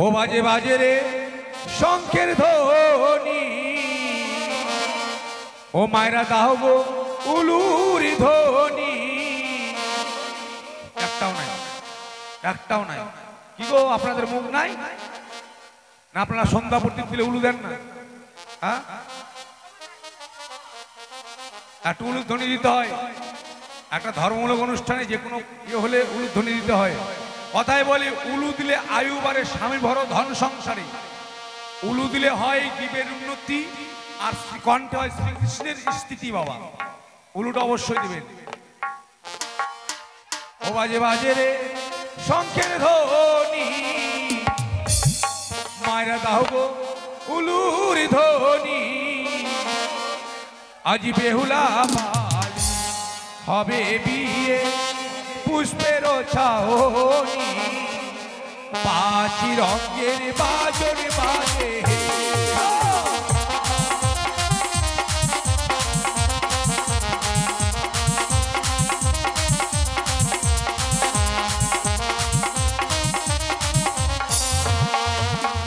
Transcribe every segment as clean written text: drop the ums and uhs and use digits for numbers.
ও বাজে বাজে রে শঙ্খের ধ্বনি, ও মায়েরা দাও গো উলুর ধ্বনি। একটাও নাই, একটাও নাই। কি গো আপনাদের মুখ নাই না? আপনারা সন্ধ্যা প্রতীক দিলে উলু দেন না? হ্যাঁ, একটু উলুর ধ্বনি দিতে হয়। একটা ধর্মমূলক অনুষ্ঠানে যে কোনো ইয়ে হলে উলুর ধ্বনি দিতে হয়। কথায় বলে উলু দিলে আয়ু বাড়ে, স্বামী ভরো ধন সংসারে। উলু দিলে হয় জীবের উন্নতি, আর কণ্ঠে হয় শ্রীকৃষ্ণের স্থিতি। বাবা উলুটা অবশ্যই দিবেন। ও বাজে বাজে রে শঙ্খের ধ্বনি, মায়েরা দাও গো উলুর ধ্বনি। আজি বেহুলা বালি হবে বিয়ে, পুষ্পের ছাউনি, পাঁচি রঙের বাজন বাজে।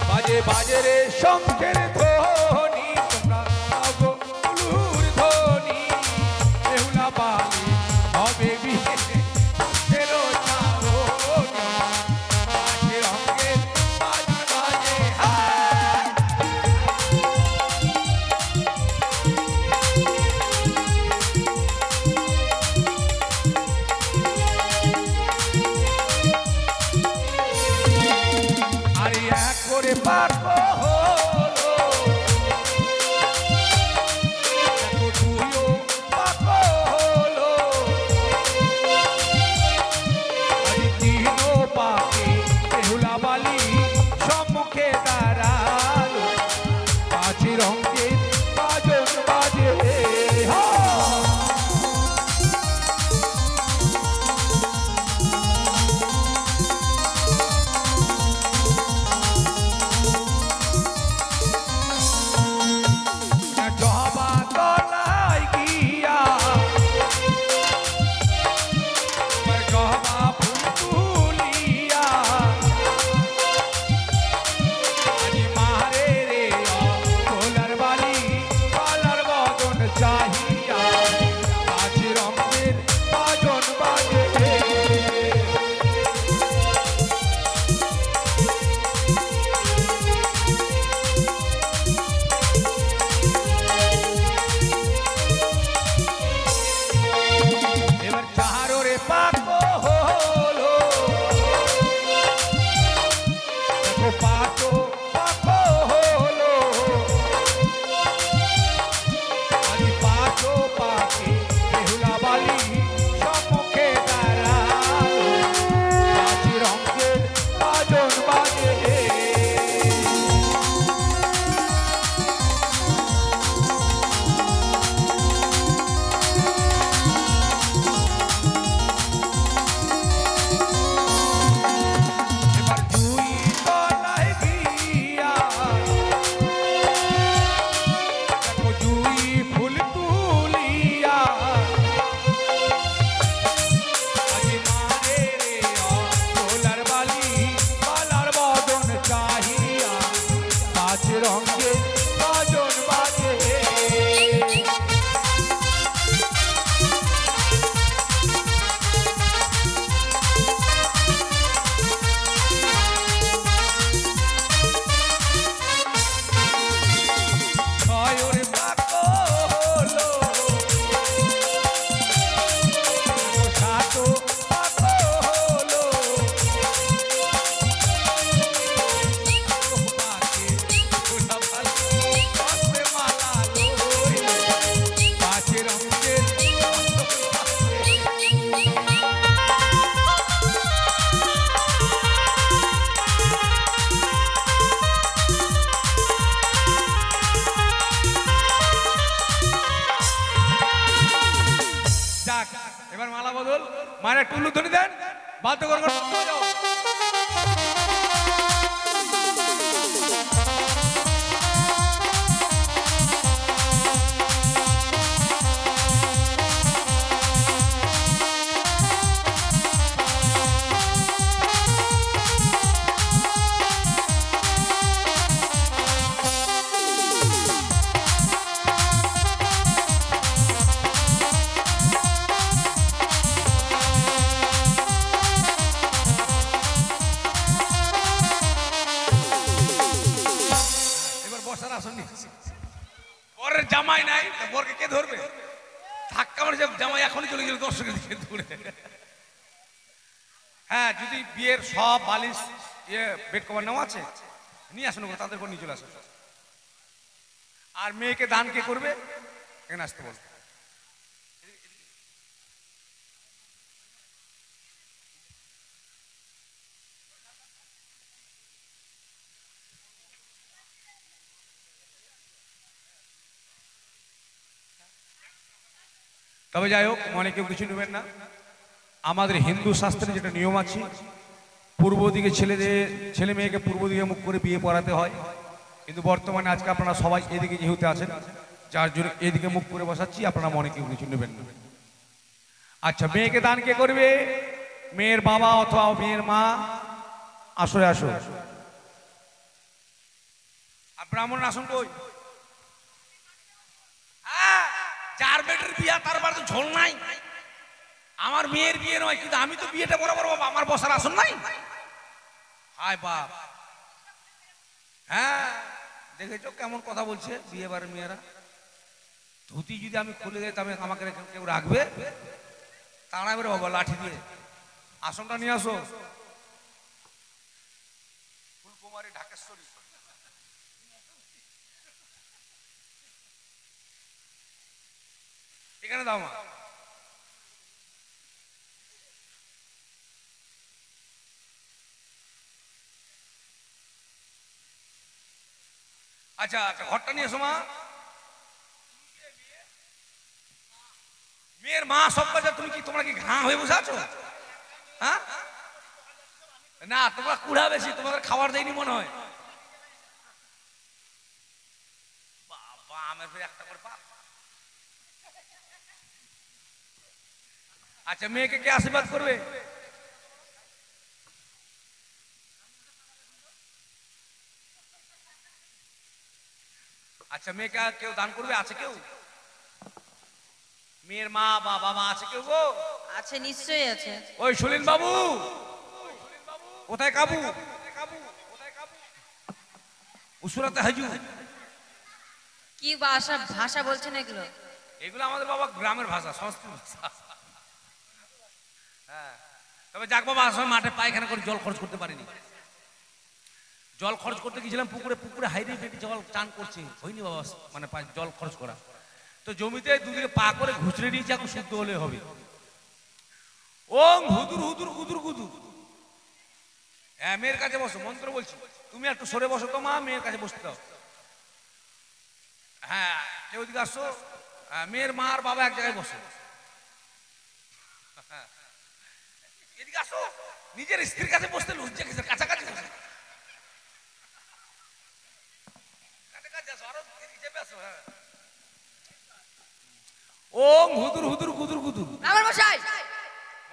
বাজে বাজে রে শঙ্খের ধ্বনি, তোমরা দাও গো উলুর ধ্বনি। বেহুলা বালি হবে বিয়ে, পুষ্পের ছাউনি, পাঁচি রঙের বাজন বাজে। আরে এক করে পাক হলো, দেখো তুইও পাক হলো। আরে তিনও পাকে বেহুলা বালি সম্মুখে দাঁড়ালো, পাঁচি রঙের বাজন বাজে। জবা তলায় গিয়া জবা ফুল তুলিয়া, আজি মারে রে তোলার বালি পালার বদন চাহিয়া, পাঁচি রঙের বাজন বাজে। এবার চারো রে পাক হলো, দেখো পাঁচো পাক হলো। আজ পাঁচো পাকে বেহুলা বালি সম্মুখে দাঁড়ালো, পাঁচি রঙের বাজন বাজে। এবার দুই তলায় গিয়া দেখো জুই ফুল তুলিয়া, আজি মারে রে তোলার বালি পালার বদন চাহিয়া, পাঁচ রঙের বাজন বাজে। ছয়ের পাক হলো, সাতও পাক হলো। পাকে বেহুলা বালি পাশে মালা লইলো, পাঁচি রঙের বাজন বাজে। যাক, এবার মালা বদল। মায়ের টুলু ধ্বনি দেন, বাধ্য করে যাও। বরের জামাই নাই, বরকে কে ধরবে? ধাক্কা মারে জামাই এখনই চলে গেল দর্শকের দিকে দূরে। হ্যাঁ, যদি বিয়ের সব বালিশ বেড কভার নেওয়া আছে নিয়ে আসুন, তাদের করে নিয়ে চলে আসুন। আর মেয়েকে দান কে করবে? এখানে আসতে বল। তবে যাই হোক, মনে কেউ কিছু নেবেন না। আমাদের হিন্দু শাস্ত্রে যেটা নিয়ম আছে, পূর্ব দিকে ছেলে মেয়েকে পূর্ব দিকে মুখ করে বিয়ে পড়াতে হয়, কিন্তু বর্তমানে আজকে আপনারা সবাই এদিকে যেহেতু আছেন, যার জন্য এদিকে মুখ করে বসাচ্ছি, আপনারা মনে কেউ কিছু নেবেন না। আচ্ছা, মেয়েকে দান কে করবে? মেয়ের বাবা অথবা মেয়ের মা। আসলে আসো, ব্রাহ্মণ আসুন। কই যার বেটের বিয়া তার বাড়ি তো ঝোল নাই। আমার মেয়ের বিয়ে নয়, কিন্তু আমি তো বিয়েটা বরাবর আমার বসার আসন নাই। হায় বাপ, হ্যাঁ দেখেছো কেমন কথা বলছে বিয়ে বাড়ির মেয়েরা। ধুতি যদি আমি খুলে দিই তবে আমাকে কেউ রাখবে? তাড়া বেরো বাবা লাঠি দিয়ে। আসনটা নিয়ে আসো। ফুলকুমারী ঢাকেশ্বরী, এখানে দাও মা। আচ্ছা, ঘরটা নিয়ে এসো মা। মেয়ের মা সব কাজ। তোমরা কি ঘা হয়ে বসে আছো? হ্যাঁ না, তোমরা কুড়া বেশি, তোমাদের খাবার দেয়নি মনে হয়। বাবা আমের ফের একটা করে পাপ। আচ্ছা, মেয়েকে কে আশীর্বাদ করবে? আচ্ছা, মেয়েকে কেউ দান করবে? আছে কেউ? মেয়ের মা বা বাবা আছে কেউ? গো আছে, নিশ্চয়ই আছে। ওই সলিল বাবু কোথায়? কাবু উসুরাতে হাজু। কি ভাষা বলছেন এগুলো? এগুলো আমাদের বাবা গ্রামের ভাষা, সংস্কৃত ভাষা। হ্যাঁ, তবে যাক বাবা, আসলে মাঠে পায়খানা করে জল খরচ করতে পারিনি। জল খরচ করতে গিয়েছিলাম পুকুরে হাইরে পেটে জল চান করছে, হয়নি বাবা মানে জল খরচ করা। তো জমিতে দুদিকে পা করে ঘুচড়ে নিয়েছে, এখন শুদ্ধ হলে হবে। ওং হুদুর হুদুর গুদুর গুদুর। হ্যাঁ, মেয়ের কাছে বসো, মন্ত্র বলছি। তুমি একটু সরে বসো তো মা, মেয়ের কাছে বসতে দাও। হ্যাঁ, কেউ দিকে আসো। মেয়ের মা আর বাবা এক জায়গায় বসো। এদিকে আসো, নিজের স্ত্রীর কাছে বসতে লজ্জা কিসের? কাছাকাছি বসে। ওং হুদুর হুদুর গুদুর গুদুর। আমার মশাই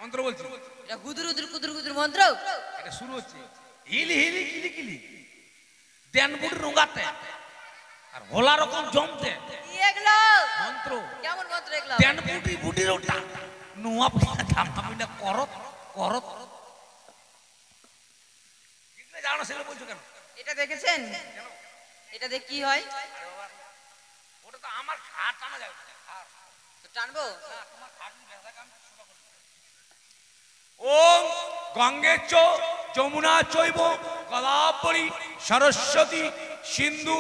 মন্ত্র বলছি। এটা গুদুর উদুর কুদুর কুদুর মন্ত্র। এটা শুরু হচ্ছে হিলি হিলি কিলি কিলি দেন বুড়ি রোগাতে আর হোলা রকম জমতে। কি এগুলো মন্ত্র? কেমন মন্ত্র এগুলো? দেন বুড়ি বুড়ি রোটা নোয়া পিনা জামা পিনা করত করত। কিতনে জানো সেগুলো বলছো কেন? এটা দেখেছেন? এটা দেখ কি হয়? ওটা তো আমার ঘাট টানা যাবে। তো টানবো? ওম গঙ্গে চ যমুনা চৈব গোদাবরী সরস্বতী সিন্ধু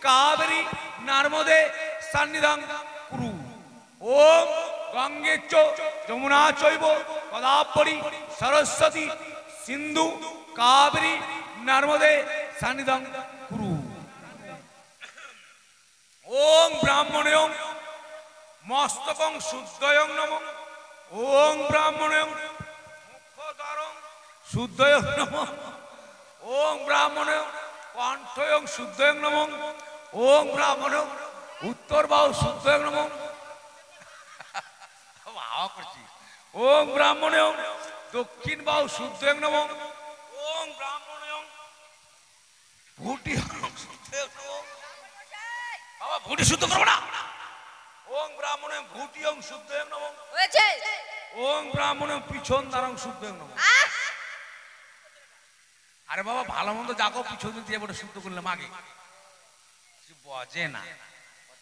কাবেরী নর্মদে সন্নিধান কুরু। ওম গঙ্গে চ যমুনা চৈব গোদাবরী সরস্বতী সিন্ধু কাবেরী নর্মদে সন্নিধান কুরু। ওম ব্রাহ্মণেয়ং মস্তকং শুদ্ধয়ং নমঃ। ওম ব্রাহ্মণেয়ং মুখদ্বারং শুদ্ধয়ং নমঃ। ওম ব্রাহ্মণেয়ং কণ্ঠয়ং শুদ্ধয়ং নমঃ। ওম ব্রাহ্মণেয়ং উত্তর বাহু শুদ্ধয়ং নমঃ। ভাবা করছি। ওম ব্রাহ্মণেয়ং দক্ষিণ বাহু শুদ্ধয়ং নমঃ। ওম ব্রাহ্মণেয়ং ভুটিয়ং শুদ্ধয়ং নমঃ। বাবা ভুটি শুদ্ধ করো না। ওং ব্রাহ্মণে ভুটিয়ং শুদ্ধয়ং নমঃ। হয়েছে? ওং ব্রাহ্মণে পিছন দ্বারং শুদ্ধয়ং নমঃ। আরে বাবা, ভালো মন্দ যাকো পিছন দিয়ে বলে শুদ্ধ করলাম আগে, কিছু বজে না।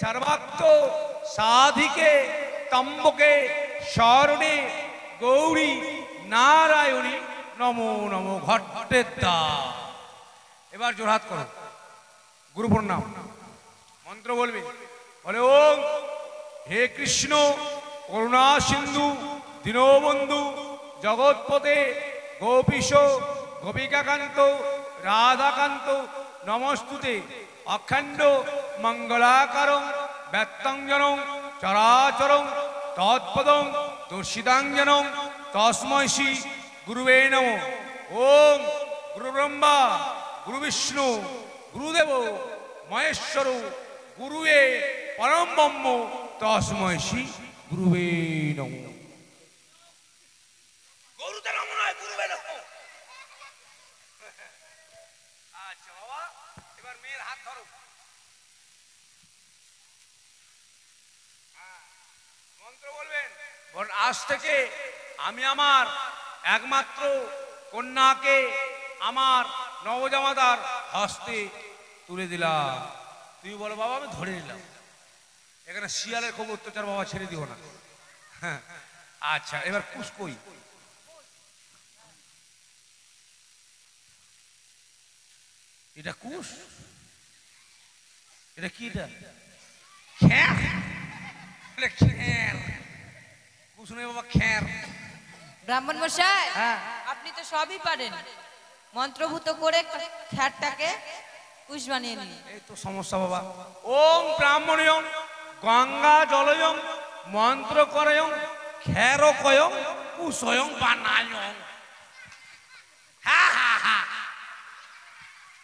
সর্বাত্ম সাধিকে তম্বকে শরণে গৌরী নারায়ণী নমো নমো ঘটের দা। এবার জোরহাত করো, গুরু প্রণাম, মন্ত্র বলবে। বলে ওম হে কৃষ্ণ করুণা সিন্ধু দীনবন্ধু জগৎপতে গোপীশ গোপিকাকান্ত রাধাকান্ত নমস্তুতে অখণ্ড মঙ্গলাকারং ব্যক্তঞ্জনং চরাচরং তৎপদং দর্শিতাঞ্জনং তস্मै শ্রী গুরুবে নমঃ। ওম গুরু ব্রহ্মা গুরু বিষ্ণু গুরুদেব মহেশ্বর গুরুয়ে পরম ব্রহ্ম তস্मै শ্রী গুরুবে নমঃ। গুরুতে নমঃ নয়, গুরুবে নমঃ। আচ্ছা বাবা, এবার মেয়ের হাত ধরো। মন্ত্র বলবেন। আজ থেকে আমি আমার একমাত্র কন্যাকে আমার নবজামাতার হস্তে তুলে দিলাম। তুই বলো বাবা আমি ধরে নিলাম। এখানে শিয়ালের খুব অত্যাচার বাবা, ছেড়ে দিও না। হ্যাঁ আচ্ছা, এবার কুশ কই? এটা কুশ? এটা কি? এটা খ্যার? খ্যার কুশ নয় বাবা, খ্যার। ব্রাহ্মণ মশাই, হ্যাঁ। আপনি তো সবই পারেন, মন্ত্রভূত করে খ্যারটাকে কুশ বানিয়ে নিন। এই তো সমস্যা বাবা। ওম ব্রাহ্মণয়ং গঙ্গা জলয়ং মন্ত্র করয়ং খ্যার কয়ং কুশয়ং বানায়ং।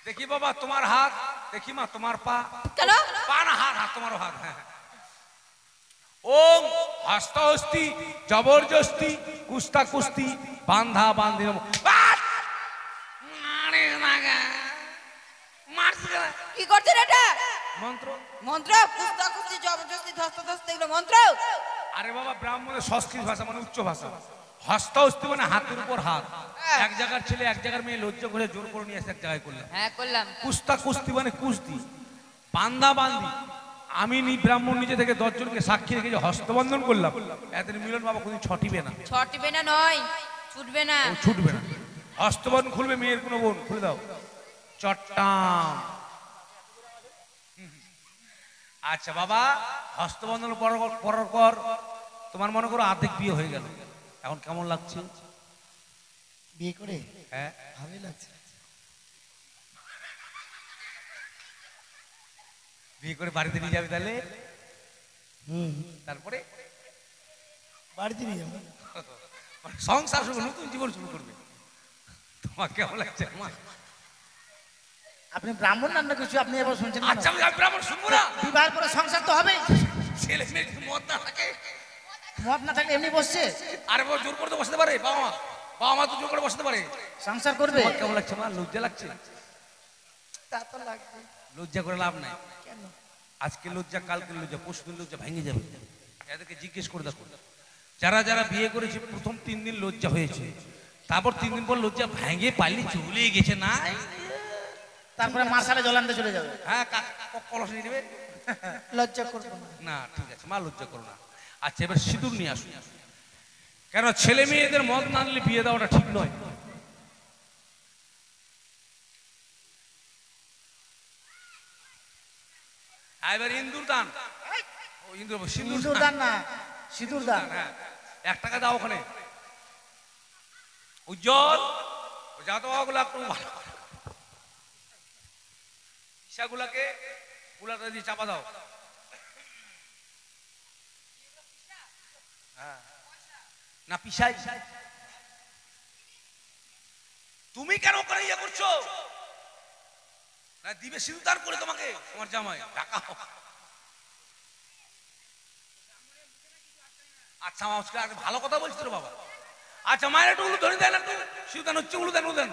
দেখি বাবা তোমার হাত, দেখি মা তোমার পা। কেন? পা না, হাত, হাত তোমার হাত। হ্যাঁ ওম হস্তহস্তি জবরদস্তি কুস্তা কুস্তি বান্ধা বান্ধি কি করছেন এটা? মন্ত্র। মন্ত্র? কুস্তা কুস্তি জবরদস্তি ধস্তাধস্তি এগুলো মন্ত্র? আরে বাবা ব্রাহ্মণের সংস্কৃত ভাষা মানে উচ্চ ভাষা। হস্তহস্তি মানে হাতের উপর হাত। এক জায়গার ছেলে এক জায়গার মেয়ে লজ্জা করে জোর করে নিয়ে এসে এক জায়গায় করলাম। হ্যাঁ করলাম। কুস্তা কুস্তি মানে কুস্তি, বান্ধা বান্ধি। আমি ব্রাহ্মণ নিজে থেকে 10 জনকে সাক্ষী রেখে যে হস্তবন্ধন করলাম, এত মিলন বাবা কোনদিন ছটিবে না। ছটবে না নয়, ছুটবে না। ও ছুটবে না। হস্তবন্ধন খুলবে মেয়ের কোনো বোন, খুলে দাও চট্টাম। আচ্ছা বাবা, হস্তবন্ধন পরার পর তোমার মনে করো আর্ধেক বিয়ে হয়ে গেল, এখন কেমন লাগছে? বিয়ে করে হ্যাঁ ভালোই লাগছে। বিয়ে করে বাড়িতে নিয়ে যাবে তাহলে? তারপরে বাড়িতে নিয়ে যাবো। সংসার শুরু, নতুন জীবন শুরু করবে। তোমার কেমন লাগছে মা? আপনি ব্রাহ্মণ না কিছু, আপনি এবার শুনছেন কেন? আচ্ছা আমি ব্রাহ্মণ শুনবো না? বিবাহের পরে সংসার তো হবেই। ছেলে মেয়ে যদি মদ না থাকে, মদ না থাকলে এমনি বসছে, আরে বাবা জোর করে তো বসতে পারে। বাবা মা, বাবা মা তো জোর করে বসতে পারে। সংসার করবে। তোমার কেমন লাগছে মা? লজ্জা লাগছে? তা তো লাগবে। লজ্জা করে লাভ নাই। কেন? আজকে লজ্জা, কালকে লজ্জা, পরশুদিন লজ্জা ভেঙে যাবে। এদেরকে জিজ্ঞেস করে দেখো, যারা যারা বিয়ে করেছে প্রথম 3 দিন লজ্জা হয়েছে, তারপর 3 দিন পর লজ্জা ভেঙে পালি চলে গেছে না? তারপরে মাসালে জল আনতে চলে যাবে। হ্যাঁ কলস নিয়ে নেবে। লজ্জা করবো না। না ঠিক আছে মা, লজ্জা করো না। আচ্ছা এবার সিঁদুর নিয়ে আসুন। কেন ছেলে মেয়েদের মদ না আনলে বিয়ে দেওয়াটা ঠিক নয়। এবার ইন্দুর দান। ও ইন্দুর, সিঁদুর সিঁদুর দান না, সিঁদুর দান। হ্যাঁ 1 টাকা দাও ওখানে। উজ্জ্বল যা তো ওগুলো একটু ভালো করে ইশাগুলাকে কুলাটা দিয়ে চাপা দাও। হ্যাঁ না পিসাই। তুমি কেন করে ইয়ে করছো? না দিবে সিলতার করে তোমাকে তোমার জামাই ঢাকা। আচ্ছা আজকে আগে ভালো কথা বলছিস রে বাবা। আচ্ছা মায়ের একটু উলু ধরে দেন, একটু সিলতান হচ্ছে উলু দেন, উলু দেন।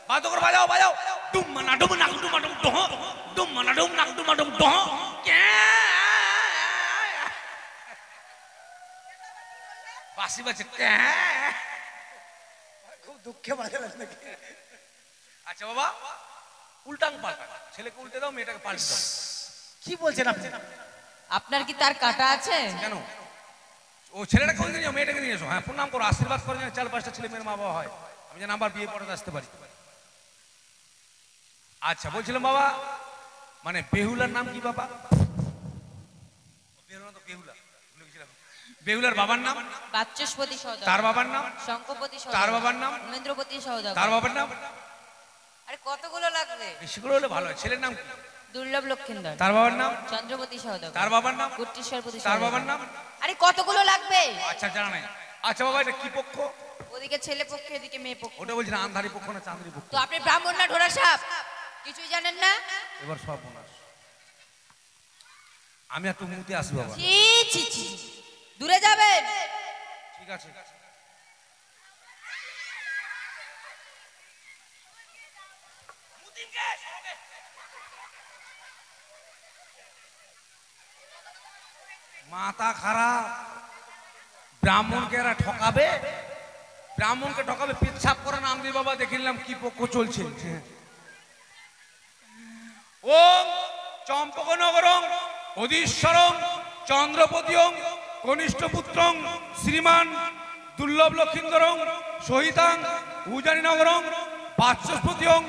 বাজো করে বাজাও বাজাও। ডুম মানা ডুম নাক ডুম ডুম ডহ, ডুম মানা ডুম নাক ডুম ডুম ডহ। বাসি বাজে। খুব দুঃখে বাজালেন নাকি? আচ্ছা বাবা উল্টাং পাল্টা, ছেলেকে উল্টে দাও, মেয়েটাকে পাল্টে দাও। কি বলছেন আপনি? আপনার কি তার কাটা আছে? কেন? ও ছেলেটাকে কোনদিন নিয়ে মেয়েটাকে নিয়ে এসো। হ্যাঁ, প্রণাম করো, আশীর্বাদ করে যেন 4-5টা ছেলে মেয়ের মা বাবা হয়। আমি যেন আবার বিয়ে পড়াতে আসতে পারি। আচ্ছা, বলছিলাম বাবা, মানে বেহুলার নাম কি বাবা? বেহুলা তো বেহুলা, ভুলে গেছিলাম। বেহুলার বাবার নাম? বাচস্পতি সওদাগর। তার বাবার নাম? শঙ্কপতি সওদাগর। তার বাবার নাম? মহেন্দ্রপতি সওদাগর। তার বাবার নাম? আরে কতগুলো লাগবে? বেশিগুলো হলে ভালো হয়। ছেলের নাম কি? দুর্লভ লক্ষিন্দর। তার বাবার নাম? চন্দ্রপতি সওদাগর। তার বাবার নাম? কুট্টিশ্বরপতি তার সওদাগর। বাবার নাম? আরে কতগুলো লাগবে? আচ্ছা, জানা নাই। আচ্ছা বাবা, এটা কি পক্ষ? ওদিকে ছেলে পক্ষ, এদিকে মেয়ে পক্ষ। ওটা বলছি না, আন্ধারি পক্ষ না চাঁদরি পক্ষ? তো আপনি ব্রাহ্মণ না ঢোড়া সাপ? কিছুই জানেন না? এবার সব বোনাস। আমি একটু মুতে আসি বাবা। ছি ছি ছি, দূরে যাবেন। ঠিক আছে। মাথা খারাপ। ব্রাহ্মণকে এরা ঠকাবে, ব্রাহ্মণকে ঠকাবে। পেচ্ছাপ করে নাম দিয়ে বাবা, দেখে নিলাম কি পক্ষ চলছে। ওম চম্পকনগরং অধীশ্বরং চন্দ্রপতিয়ং কনিষ্ঠ পুত্রং শ্রীমান দুর্লভ লক্ষিন্দরং সহিতাং উজানিনগরং বাচস্পতিয়ং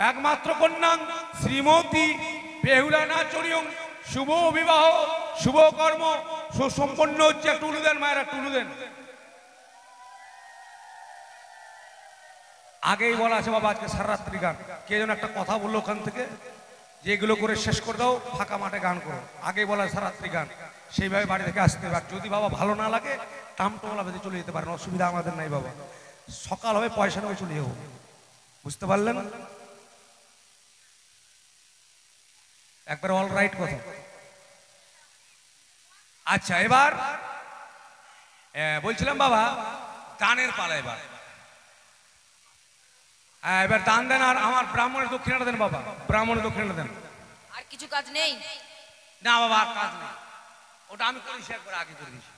একমাত্র কন্যাং শ্রীমতী বেহুলা নাচরিয়ং শুভ বিবাহ শুভ কর্ম সুসম্পন্ন হচ্ছে। একটু উলু দেন মায়েরা, একটু উলু দেন। আগেই বলা আছে বাবা, আজকে সারা রাত্রি গান। কে যেন একটা কথা বললো ওখান থেকে, যে এগুলো করে শেষ করে দাও, ফাঁকা মাঠে গান করো। আগেই বলা সারা রাত্রি গান, সেইভাবে বাড়ি থেকে আসতে হবে। আর যদি বাবা ভালো না লাগে, টামটোলা বেঁধে চলে যেতে পারেন, অসুবিধা আমাদের নাই বাবা। সকাল হবে, পয়সা নেবে, চলে যাবো। বুঝতে পারলেন? একবার অল রাইট কথা। আচ্ছা, এবার বলছিলাম বাবা, দানের পালা। এবার দান দেন, আর আমার ব্রাহ্মণের দক্ষিণাটা দেন বাবা, ব্রাহ্মণের দক্ষিণাটা দেন। আর কিছু কাজ নেই? না বাবা, আর কাজ নেই। ওটা আমি করেছি, একবার আগে করে দিয়েছি।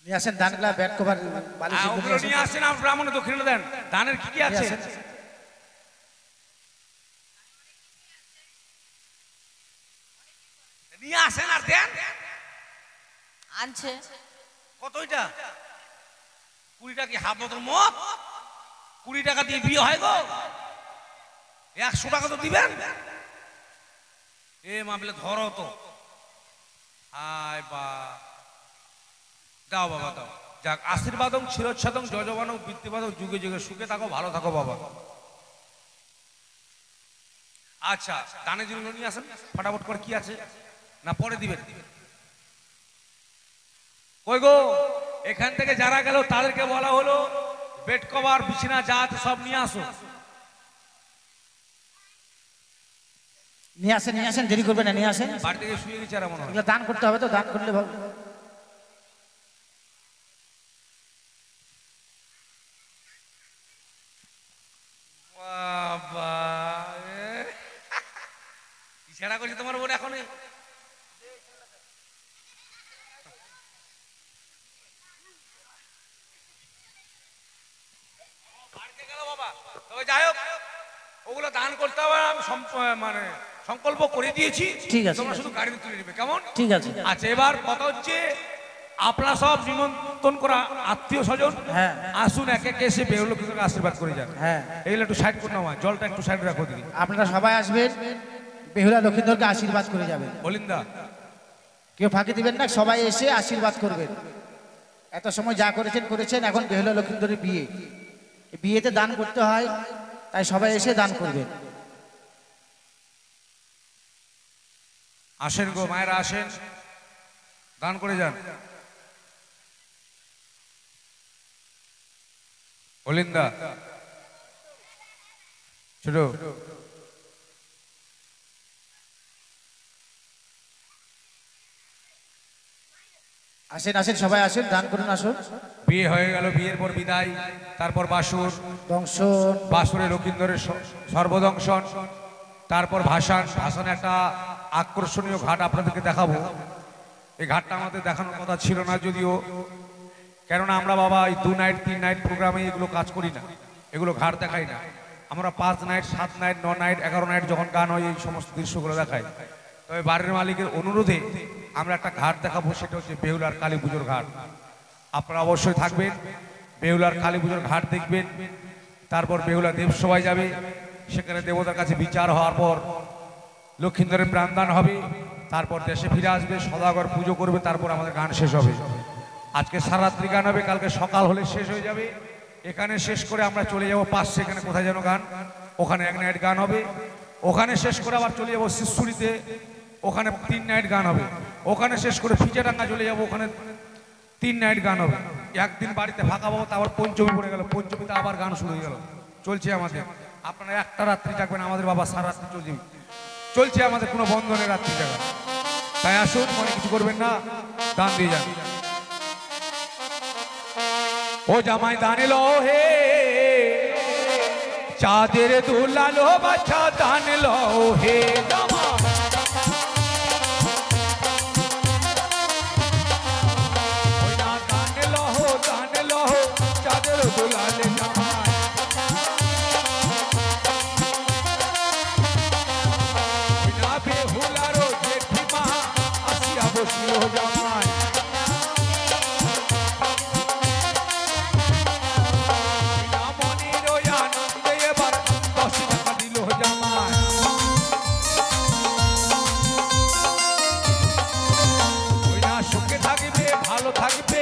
নিয়ে আসেন দানগুলা, ব্যাট কভার, বালিশ এগুলো ওগুলো নিয়ে আসেন, আর ব্রাহ্মণের দক্ষিণাটা দেন। দানের কি কি আছে? নিয়ে আসেন আর দেন। আনছে কত এটা? 20 টাকা। কি হাফ বোতল মদ? 20 টাকা দিয়ে বিয়ে হয় গো? 100 টাকা তো দিবেন। এ মামলে ধরো তো। আয় বা, দাও বাবা দাও। যাক, আশীর্বাদং চিরচ্ছাদং যজবানং বৃত্তিবাদং যুগে যুগে সুখে থাকো, ভালো থাকো বাবা। আচ্ছা, দানের জন্য নিয়ে আসেন ফটাফট করে। কি আছে না পরে দিবেন? কই গো, এখান থেকে যারা গেল তাদেরকে বলা হলো বেড কভার বিছানা যা আছে সব নিয়ে আসো। নিয়ে আসেন, দেরি করবেন না, নিয়ে আসেন। বাড়ি থেকে শুয়ে গেছে আর মনে হয়। এগুলো দান করতে হবে, তো দান করলে ভালো। বাবা, ইশারা করছে তোমার বোন এখনই। তবে যাই হোক, ওগুলো দান করতে হবে। আমি মানে সংকল্প করে দিয়েছি। ঠিক আছে, তোমরা শুধু গাড়িতে তুলে নেবে, কেমন? ঠিক আছে। আচ্ছা, এবার কথা হচ্ছে, আপনারা সব নিমন্ত্রণ করা আত্মীয় স্বজন হ্যাঁ। আসুন, একে একে এসে বেহুলা লক্ষ্মীকে আশীর্বাদ করে যান। হ্যাঁ। এগুলো একটু সাইড করে নাও, জলটা একটু সাইড রাখো দিদি। আপনারা সবাই আসবেন, বেহুলা লক্ষিন্দরকে আশীর্বাদ করে যাবেন। বলিন্দা, কেউ ফাঁকি দিবেন না, সবাই এসে আশীর্বাদ করবেন। এত সময় যা করেছেন, এখন বেহুলা লক্ষিন্দরের বিয়ে, এই বিয়েতে দান করতে হয়, তাই সবাই এসে দান করবেন। আসেন গো মায়েরা, আসেন, দান করে যান। বলিন্দা, ছোট আসেন, সবাই আসেন, দান করুন, আসুন। বিয়ে হয়ে গেল, বিয়ের পর বিদায়, তারপর বাসুর, দংশন, বাসুরে লক্ষিন্দরের সর্বদংশন, তারপর ভাসান। ভাসানে একটা আকর্ষণীয় ঘাট আপনাদেরকে দেখাবো। এই ঘাটটা আমাদের দেখানোর কথা ছিল না যদিও, কেননা আমরা বাবা এই 2 নাইট 3 নাইট প্রোগ্রামে এগুলো কাজ করি না, এগুলো ঘাট দেখাই না। আমরা 5 নাইট 7 নাইট 9 নাইট 11 নাইট যখন গান হয় এই সমস্ত দৃশ্যগুলো দেখাই। তবে বাড়ির মালিকের অনুরোধে আমরা একটা ঘাট দেখাবো, সেটা হচ্ছে বেহুলার কালী পুজোর ঘাট। আপনারা অবশ্যই থাকবেন, বেহুলার কালী পুজোর ঘাট দেখবেন। তারপর বেহুলা দেবসভায় যাবে, সেখানে দেবতার কাছে বিচার হওয়ার পর লক্ষ্মীন্দরের প্রাণদান হবে। তারপর দেশে ফিরে আসবে, সদাগর পুজো করবে, তারপর আমাদের গান শেষ হবে। আজকে সারারাত্রি গান হবে, কালকে সকাল হলে শেষ হয়ে যাবে। এখানে শেষ করে আমরা চলে যাব পাশে, এখানে কোথায় যেন গান, ওখানে 1 নাইট গান হবে। ওখানে শেষ করে আবার চলে যাব শিশুরিতে, ওখানে 3 নাইট গান হবে। ওখানে শেষ করে ফিচাডাঙ্গা চলে যাব, ওখানে 3 নাইট গান হবে। একদিন বাড়িতে ফাঁকা পাবো, তারপর পঞ্চমী পড়ে গেল, পঞ্চমীতে আবার গান শুরু হয়ে গেল। চলছে আমাদের। আপনারা একটা রাত্রি থাকবেন, আমাদের বাবা সারা রাত্রি চলছে আমাদের, কোনো বন্ধনের রাত্রি জায়গা। তাই আসুন, মনে কিছু করবেন না, দান দিয়ে যান। ও জামাই দান লো হে, চাঁদের দুলালো বাচ্চা দান লো হে জামাই। ওই না দান লো চাঁদের দুলালে জামাই। ওই না বেহুলারো জেঠিমা আসিয়া বসিল জামাই। থাকবে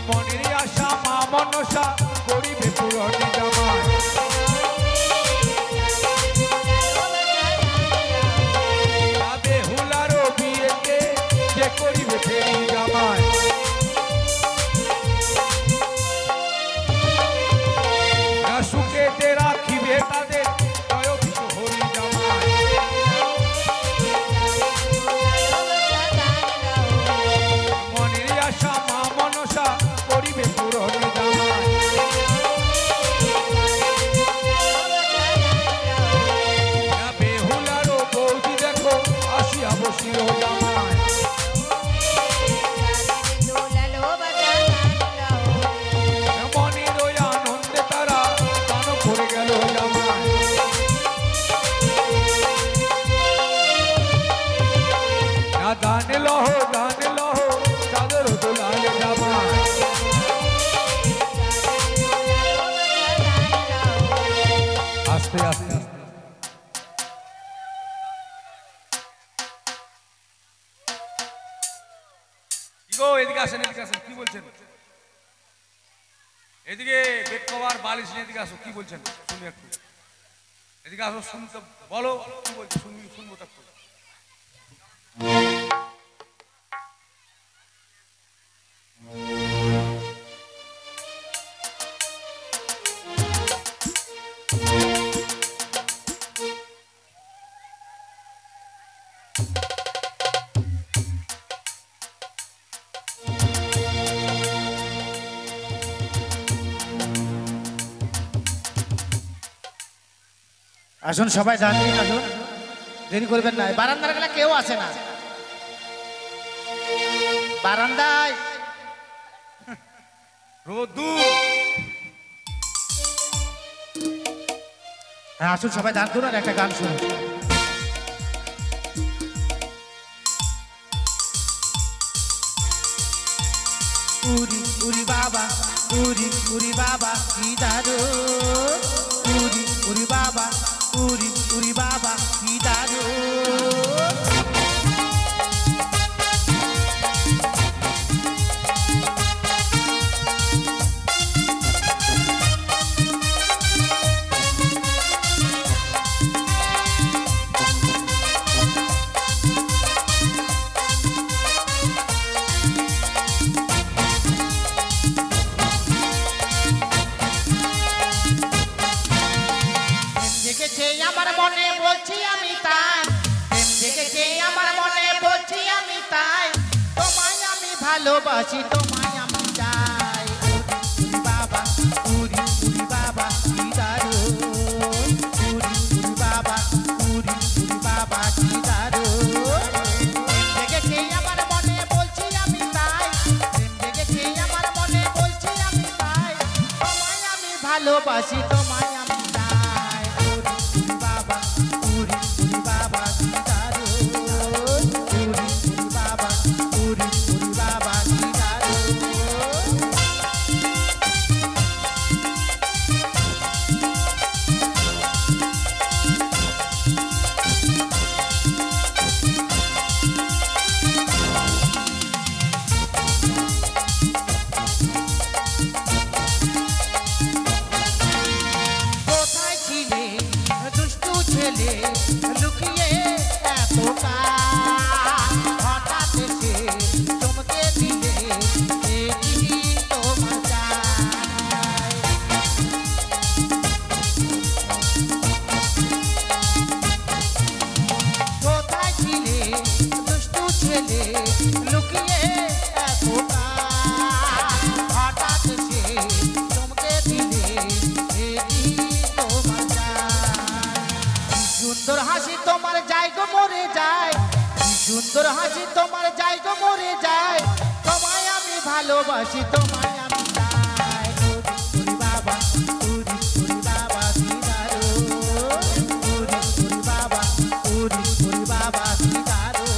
মনের আশা মা মনসা করিবে পূরণ জামাই। বেহুলারও বিয়েতে যে করিবে ফেরি জামাই। সুখেতে রাখিবে তাদের দান লহ চাঁদের দুলালে জামাই। আস্তে আস্তে এদিকে আসেন, কি বলছেন? এদিকে বেড কভার বালিশ নিয়ে এদিকে আসো, কি বলছেন শুনি একটু। এদিকে আসো, শুনতে বলো কি বলছো, শুনবো তারপর। আসুন সবাই জানবেন, আসুন, দেরি করবেন না। বারান্দার গেলে কেউ আসে না, বারান্দায় হ্যাঁ আসুন সবাই দান করুন, একটা গান শুনুন। উরি উরি বাবা, উরি উরি বাবা কি দারুণ, উরি উরি বাবা, উরি উরি বাবা কি দারুণ। আমার মনে বলছি আমি তাই, দেখেছে আমার মনে বলছি আমি তাই, তোমায় আমি ভালোবাসি, তোমায় আমি চাই। উরি বাবা, উরি উরি বাবা কি দারুণ, উরি উরি বাবা, উরি উরি বাবা কি দারুণ। দেখেছে আমার মনে বলছি আমি তাই, ভালোবাসি তোমায় আমি চাই উরি বাবা উরি বাবা কি দারুণ উরি বাবা উরি বাবা কি দারুণ লুকিয়ে এত হঠাৎ এসে চমকে দিলে কি তোমার চাই কোথায় ছিলে দুষ্টু ছেলে লুকিয়ে এত হঠাৎ এসে চমকে দিলে কি তোমার চাই সুন্দর হাসি তোমার জায়গা মরে যায় সুন্দর হাসি তোমার জায়গা মরে যায় তোমায় আমি ভালোবাসি তোমায় আমি চাই উরি বাবা উরি বাবা কি দারুণ উরি বাবা কি দারুণ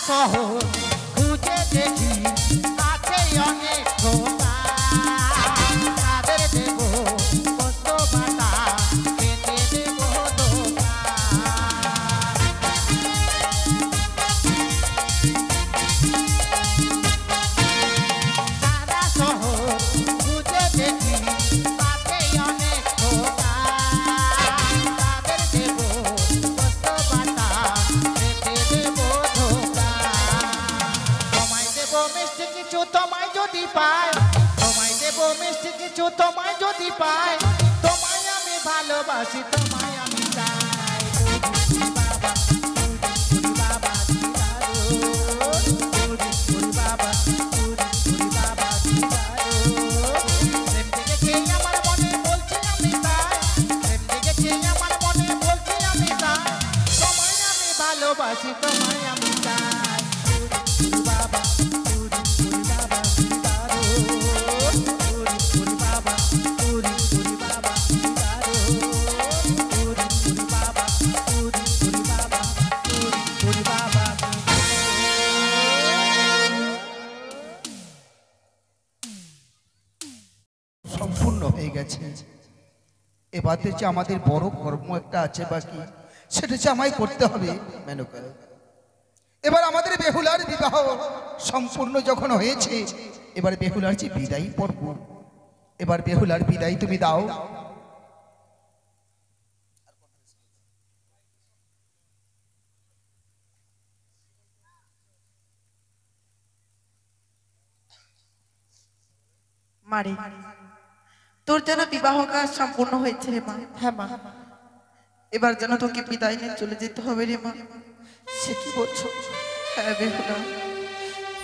শহর খুঁজে দেখি আছে অনেক খোকা তাদের দেব কত বাতা খেতে দেব দোকা সারা শহর খুঁজে দেখি আছে অনেক খোকা তাদের দেব কত বাতা খেতে দেব দোকা মিষ্টি কিছু তোমায় যদি পাই তোমায় দেব মিষ্টি কিছু তোমায় যদি পাই তোমায় আমি ভালোবাসি তোমায় আমি চাই বাবা বাবা কি দারুণ বাবা বাবা কি দারুণ প্রেম দেখেছে আমার মনে বলছে আমি তাই প্রেম দেখেছে আমার মনে বলছে আমি তাই তোমায় আমি ভালোবাসি তোমায় আমি চাই বাবা সম্পূর্ণ হয়ে গেছে এবার যে আমাদের বড় কর্ম একটা আছে বাকি সেটা যে আমায় করতে হবে মেনকা এবার আমাদের বেহুলার বিবাহ সম্পূর্ণ যখন হয়েছে এবার বেহুলার যে বিদায় পর্ব এবার বেহুলার বিদায় তুমি দাও মারে তোর যেন বিবাহ কাজ সম্পূর্ণ হয়েছে রে মা হ্যাঁ মা এবার যেন তোকে বিদায় নিয়ে চলে যেতে হবে রে মা সে কি বলছো হ্যাঁ বেহুলা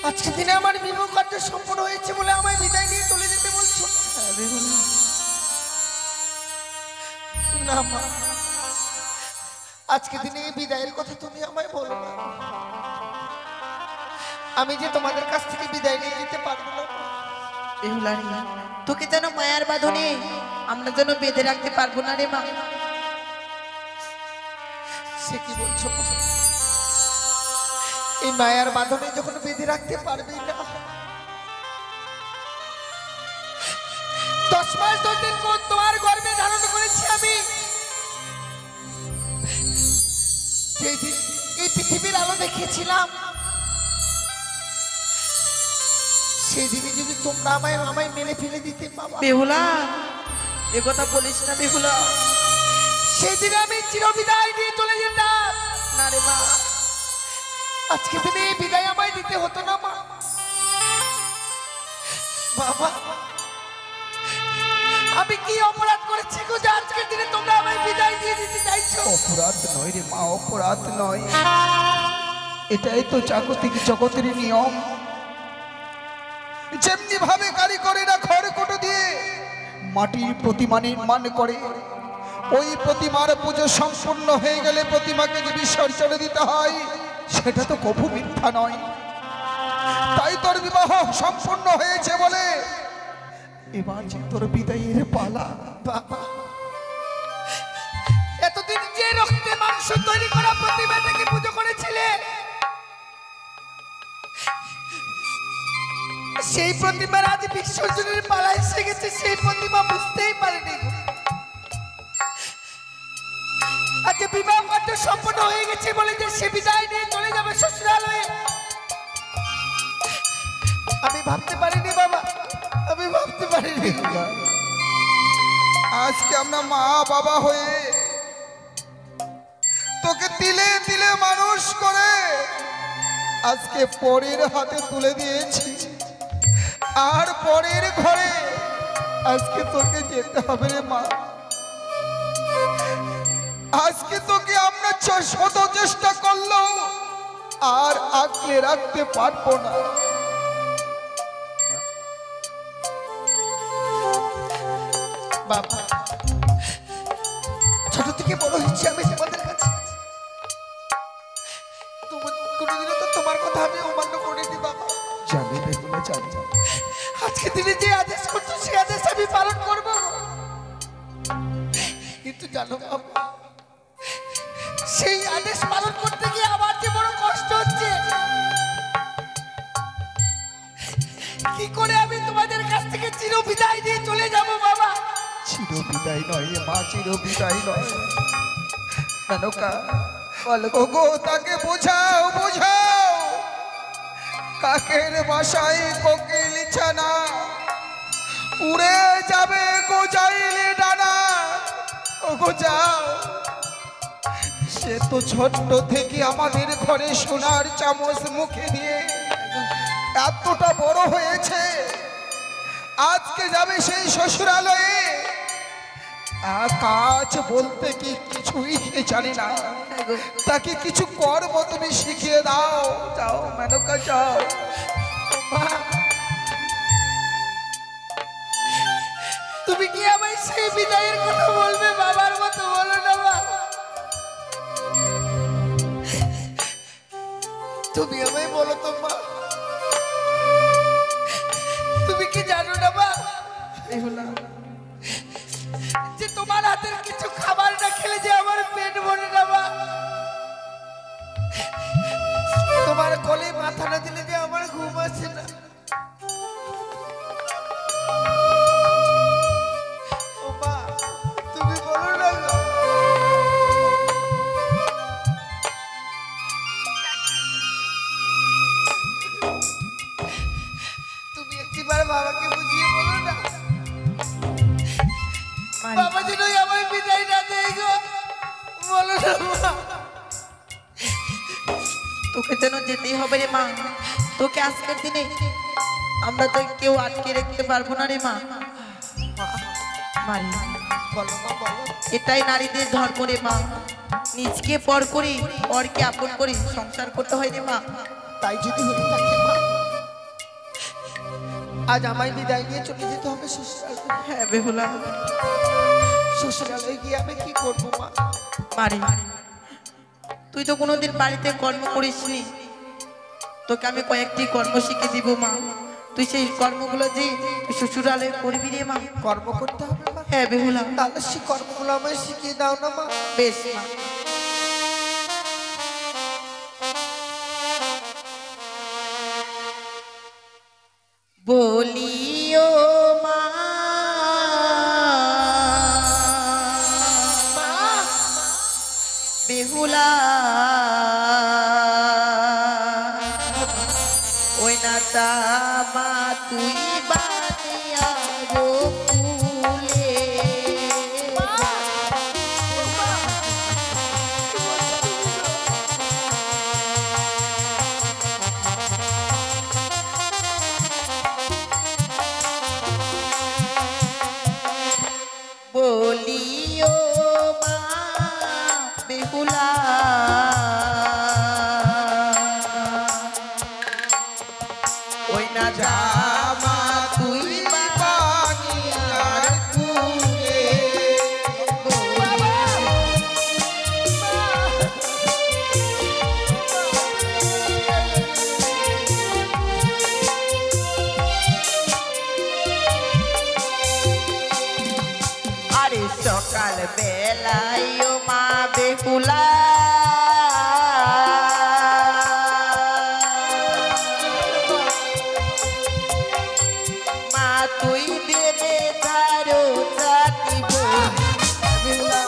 আজকে দিনে আমার বিবাহ কার্য সম্পূর্ণ হয়েছে বলে আমায় বিদায় নিয়ে চলে যেতে বলছো হ্যাঁ বেহুলা না মা আজকে দিনে এই বিদায়ের কথা তুমি আমায় বলো না আমি যে তোমাদের কাছ থেকে বিদায় নিয়ে যেতে পারবো না বেহুলা রে তোকে যেন মায়ার বাঁধনে আমরা যেন বেঁধে রাখতে পারবো না রে মা সে কি বলছো এই মায়ার বাঁধনে যখন বেঁধে রাখতে পারবি না 10 মাস 10 দিন কোন তোমার গর্ভে ধারণ করেছি আমি যেদিন এই পৃথিবীর আলো দেখেছিলাম সেদিনই যদি তোমরা আমায় মেরে ফেলে দিতে বাবা বেহুলা এ কথা বলিস না বেহুলা সেদিন আমি চিরবিদায় দিয়ে চলে যেতাম না রে মা আজকে দিনে এই বিদায় আমায় দিতে হতো না মা বাবা আমি কি অপরাধ করেছি গো যে আজকের দিনে তোমরা আমায় বিদায় দিয়ে দিতে চাইছো অপরাধ নয় রে মা অপরাধ নয় এটাই তো জাগতিক জগতের নিয়ম যেমনি ভাবে কারিগরেরা খড়কুটো দিয়ে মাটির প্রতিমা নির্মাণ করে, ওই প্রতিমার পুজো সম্পূর্ণ হয়ে গেলে প্রতিমাকে যে বিসর্জন দিতে হয় সেটা তো কভু মিথ্যা নয়। তাই তোর বিবাহ সম্পূর্ণ হয়েছে বলে এবার যে তোর বিদায়ের পালা। বাবা, এতদিন যে রক্তে মাংস তৈরি করা প্রতিমাটাকে পুজো করেছিলে, সেই প্রতিমার আজ বিসর্জনের পালা এসে গেছে, সেই প্রতিমা বুঝতেই পারেনি। আজ বিবাহ কার্য সম্পন্ন হয়ে গেছে বলে যে সে বিদায় নিয়ে চলে যাবে শ্বশুরালয়ে, আমি ভাবতে পারিনি বাবা, আমি ভাবতে পারিনি। আজকে আমরা মা বাবা হয়ে তোকে তিলে তিলে মানুষ করে আজকে পরের হাতে তুলে দিয়েছি, আর পরের ঘরে আজকে তোকে যেতে হবে রে মা। আজকে তোকে আমরা শত চেষ্টা করলো আর আগলে রাখতে পারবো না। বাবা, ছোট থেকে বড় হচ্ছে আমি তোমাদের কাছে, কোনোদিনও তো তোমার কথা আমি অমান্য করিনি বাবা। জানি বেগুনা জানি, আজকে দিনে যে আদেশ করছো সেই আদেশ আমি পালন করব, কিন্তু জানো বাবা, সেই আদেশ পালন করতে গিয়ে আমার যে বড় কষ্ট হচ্ছে। কি করে আমি তোমাদের কাছ থেকে চির বিদায় দিয়ে চলে যাব বাবা? চির বিদায় নয় মা, চির বিদায় নয়। মেনকা ওগো তাকে বোঝাও, বোঝাও কাকের বাসায় কোকিল ছানা উড়ে যাবে গোজাইলে ডানা। ওগো যাও, সে তো ছোট্ট থেকে আমাদের ঘরে সোনার চামচ মুখে দিয়ে এতটা বড় হয়েছে, আজকে যাবে সেই শ্বশুরালয়ে। কাজ বলতে কি কিছুই জানে না, তাকে কিছু কর্ম তুমি শিখিয়ে দাও। যাও মেনকা যাও। তুমি কি আমায় সেই বিদায়ের কথা বলবে বাবার মতো? বলো না মা, তুমি আমায় বলো তো মা। তুমি কি জানো না মা, যে তোমার হাতের কিছু খাবার না খেলে যে আমার পেট ভরে না মা, তোমার কোলে মাথা না দিলে যে আমার ঘুম আসে না। ও মা, তুমি বলো না গো। তুমি একটিবার বাবাকে বুঝিয়ে বলো না, বাবা যেন আমার বিদায় না দেয় গো। বলো না মা। তোকে যেন যেতেই হবে রে মা, তোকে আজকের দিনে আমরা তো কেউ আটকে রাখতে পারবো না রে মা। মারি, বলো মা, বলো। এটাই নারীদের ধর্ম রে মা, নিজকে পর করে পরকে আপন করে সংসার করতে হয় রে মা। তাই যদি হয়ে থাকে মা, আজ আমায় বিদায় নিয়ে চলে যেতে হবে শ্বশুরালয়ে। হ্যাঁ বেহুলা, শ্বশুরালয়ে গিয়ে আমি কি করবো মা? মারি, তুই তো কোনোদিন বাড়িতে কর্ম করিসনি, তোকে আমি কয়েকটি কর্ম শিখে দিব মা। তুই সেই কর্মগুলো যে শ্বশুরালয়ে করবি রে মা। কর্ম করতে হবে মা? হ্যাঁ বেহুলা। তাহলে সেই কর্মগুলো আমায় শিখিয়ে দাও না মা। বেশ মা। বলিও মা, বেহুলা ওই নাতা মা তুই বানিয়া ফুলে। বলিও মা বেহুলা ওই না জামা সকাল বেলায় ও মা বেহুলা মা তুই দেবে ধারো জাতি বেহুলা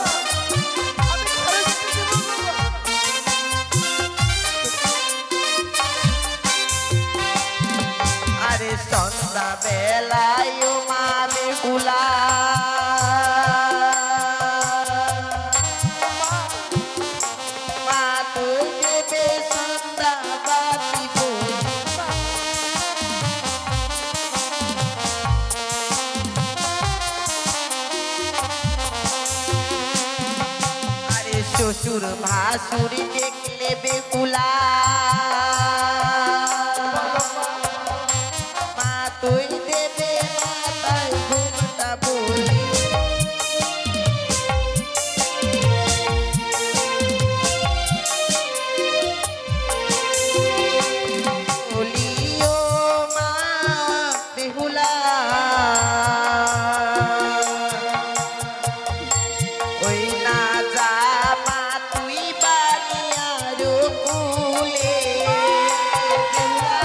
আরে সন্ধ্যা বেলায় ও মা বেহুলা মা তুই দেবে সন্ধ্যা বাতি আরে শ্বশুর ভাসুর দেখলে বেহুলা মা তুই দেবে মাথায় ঘুমটা বলি বলিও মা বেহুলা ওই না যা মা তুই বানিয়ার কুলে বেহুলা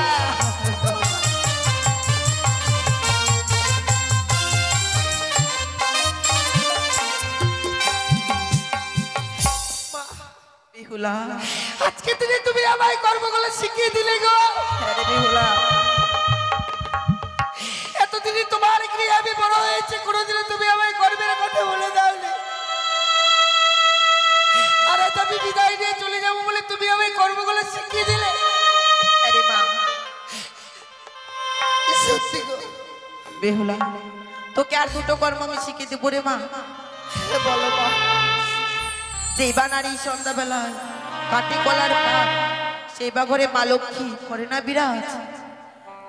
বেহুলা আজকে দিনে তুমি আমায় কর্মগুলো শিখিয়ে দিলে গো। হ্যাঁ রে বেহুলা এতদিনে তোমার গৃহে আমি বড় হয়েছে, কোনোদিনও তুমি আমায় কর্মের কথা বলে দাওনি। আর আজ আমি বিদায় নিয়ে চলে যাবো বলে তুমি আমায় কর্মগুলো শিখিয়ে দিলে। আরে মা সত্যি গো। বেহুলা তোকে আর দুটো কর্ম আমি শিখিয়ে দেবো রে মা বলো মা। যেই বা নারী সন্ধ্যাবেলায় কাটি কলার পাত সেই বা ঘরে মা লক্ষ্মী করে না বিরাজ।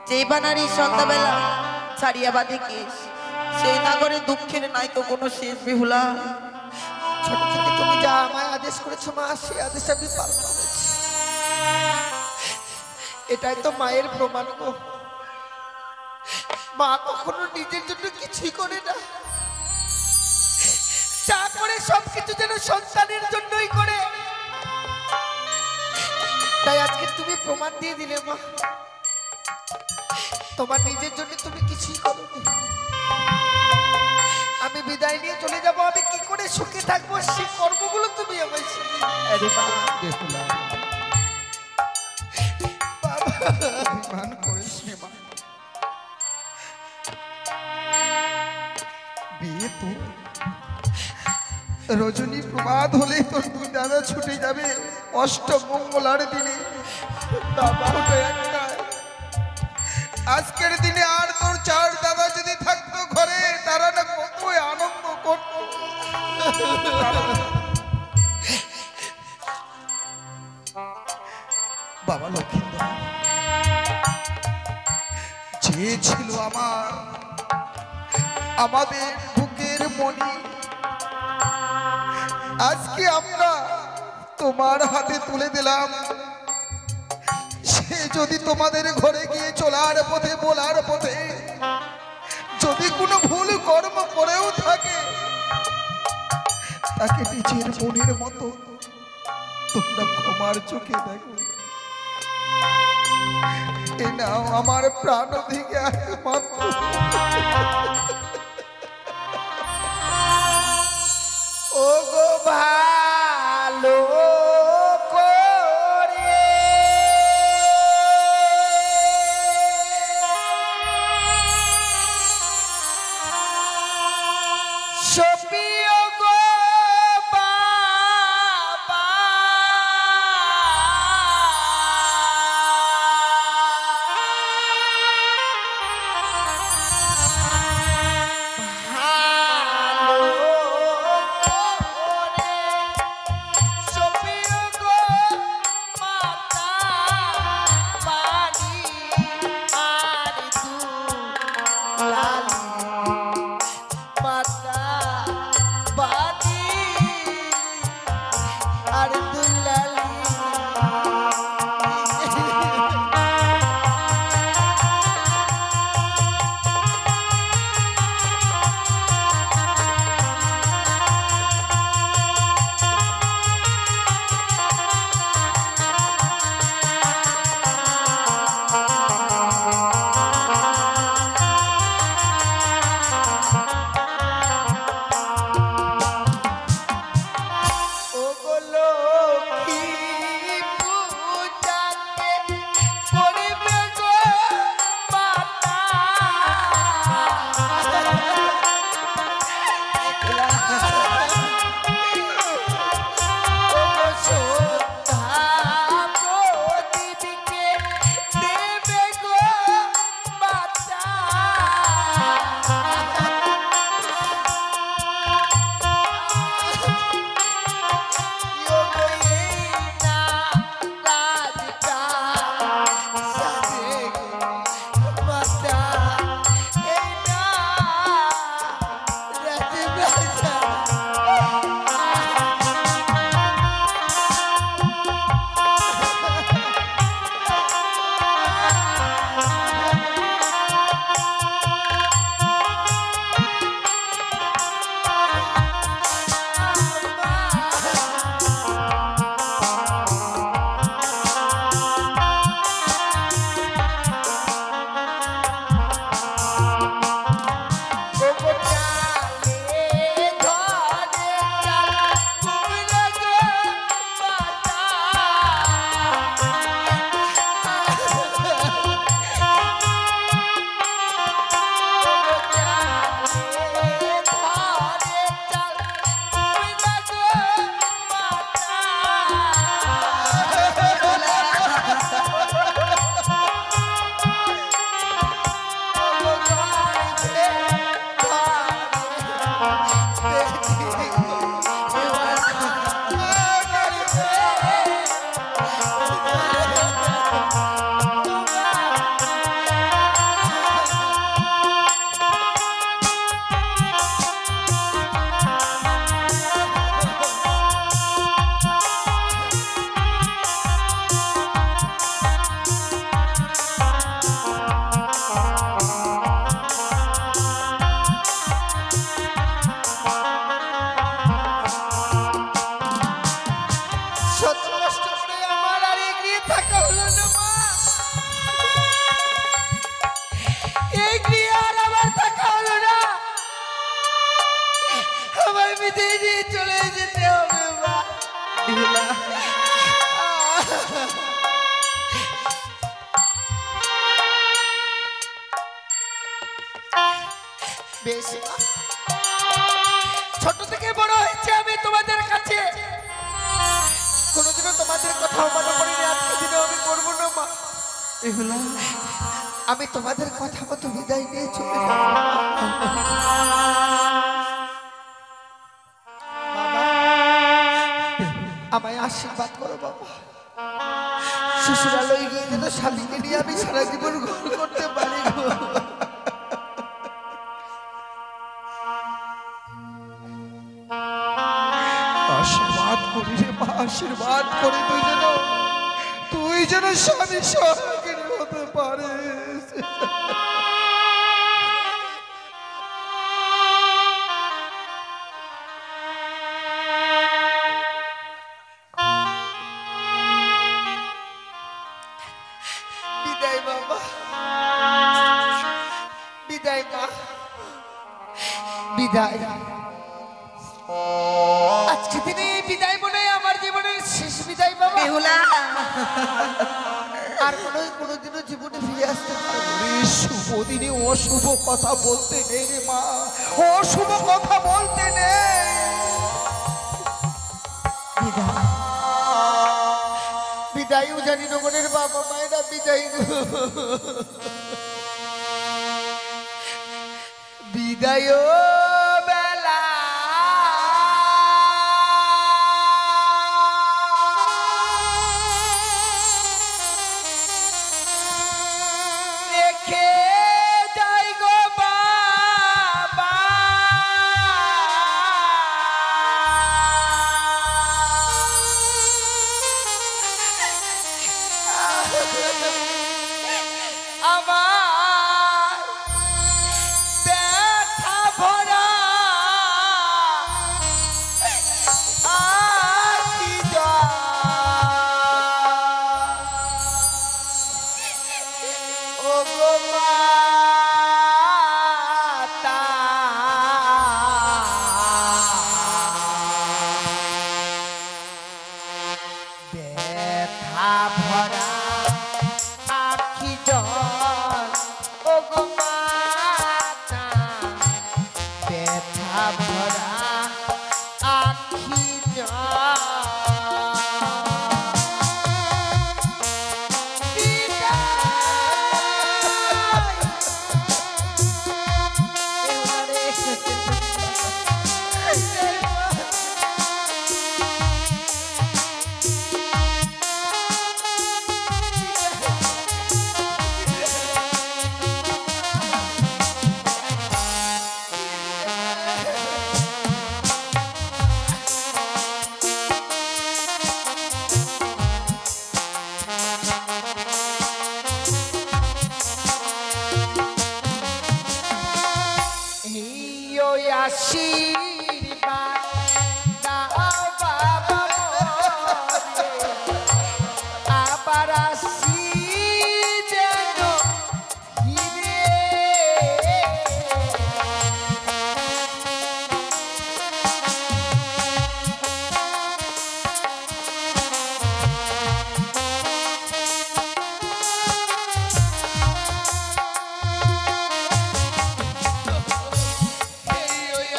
যেই বা নারী সন্ধ্যাবেলা ছাড়িয়া বাঁধে কেশ সেই নাগরে দুঃখের নাই তো কোনো শেষ। বেহুলা ছোট থেকে তুমি যা আমায় আদেশ করেছো মা, সেই আদেশ আমি পালন করেছি। এটাই তো মায়ের প্রমাণ গো। মা কখনো নিজের জন্য কিছুই করে না, যা করে সবকিছু যেন সন্তানের জন্যই করে। তাই আজকে তুমি প্রমাণ দিয়ে দিলে মা, তোমার নিজের জন্য তুমি কিছুই করোনি। আমি বিদায় নিয়ে চলে যাব, আমি কি করে সুখে থাকবো সেই কর্মগুলো তুমি আমায় শিখিয়ে আরে মা অভিমান করিস নে মা। বিয়ে তো রজনী প্রভাত হলেই তোর দুই দাদা ছুটে যাবে অষ্টমঙ্গলার দিনে। দাদা ওটা একটাই। আজকের দিনে আর তোর চার দাদা যদি থাকতো ঘরে, তারা না কত আনন্দ করতো। বাবা লক্ষ্মীন্দর যে ছিল আমাদের বুকের মনি, আজকে আমরা তোমার হাতে তুলে দিলাম। সে যদি তোমাদের ঘরে গিয়ে চলার পথে বলার পথে যদি কোনো ভুল কর্ম করেও থাকে, তাকে নিজের বোনের মতো তোমরা ক্ষমার চোখে দেখো। এ নাও আমার প্রাণ থেকে একমাত্র ও গো ভালো করে সপিও গো বাবা, ভালো করে থাকা হলো না মা, এই গৃহে আর আমার থাকা হলো না, আমার বিদায় নিয়ে চলে যেতে হবে মা। বেশ মা, ছোট থেকে বড় হয়েছে আমি তোমাদের কাছে, কোনোদিনও তোমাদের কথা অমান্য করিনি, আজকে দিনে আমি করবো না মা। আমি তোমাদের কথা মতো বিদায় নিয়ে চলে যাব। বাবা, আমায় আশীর্বাদ করো বাবা, শ্বশুরালয়ে গিয়ে যেন স্বামীকে নিয়ে আমি সারা জীবন ঘর করতে পারি গো। আশীর্বাদ করি রে মা, আশীর্বাদ করি তুই যেন স্বামী সহায়িনী হতে পারিস। বিদায় বাবা, বিদায় মা, বিদায়। আজকে দিনে এই বিদায় মনে হয় আমার জীবনের শেষ বিদায় বাবা। বেহুলা, আর কোনোদিনও জীবনে ফিরে আসতে পারবো না। শুভ দিনে অশুভ কথা বলতে নেই রে মা, অশুভ কথা বলতে নেই। বিদায়, বিদায় জানি নগরের বাবা মায়েরা, বিদায় গো। বিদায় বেলা রেখে যাই গো বাবা, আমার ব্যথা ভরা আখি জল, ও গো মাতা, ব্যথা ভরা আখি জল, ও গো মাতা, ব্যথা ভরা আখি জল। আশীর্বাদ দাও বাবা মোরে, আবার আসি যেন ফিরে। এই ওই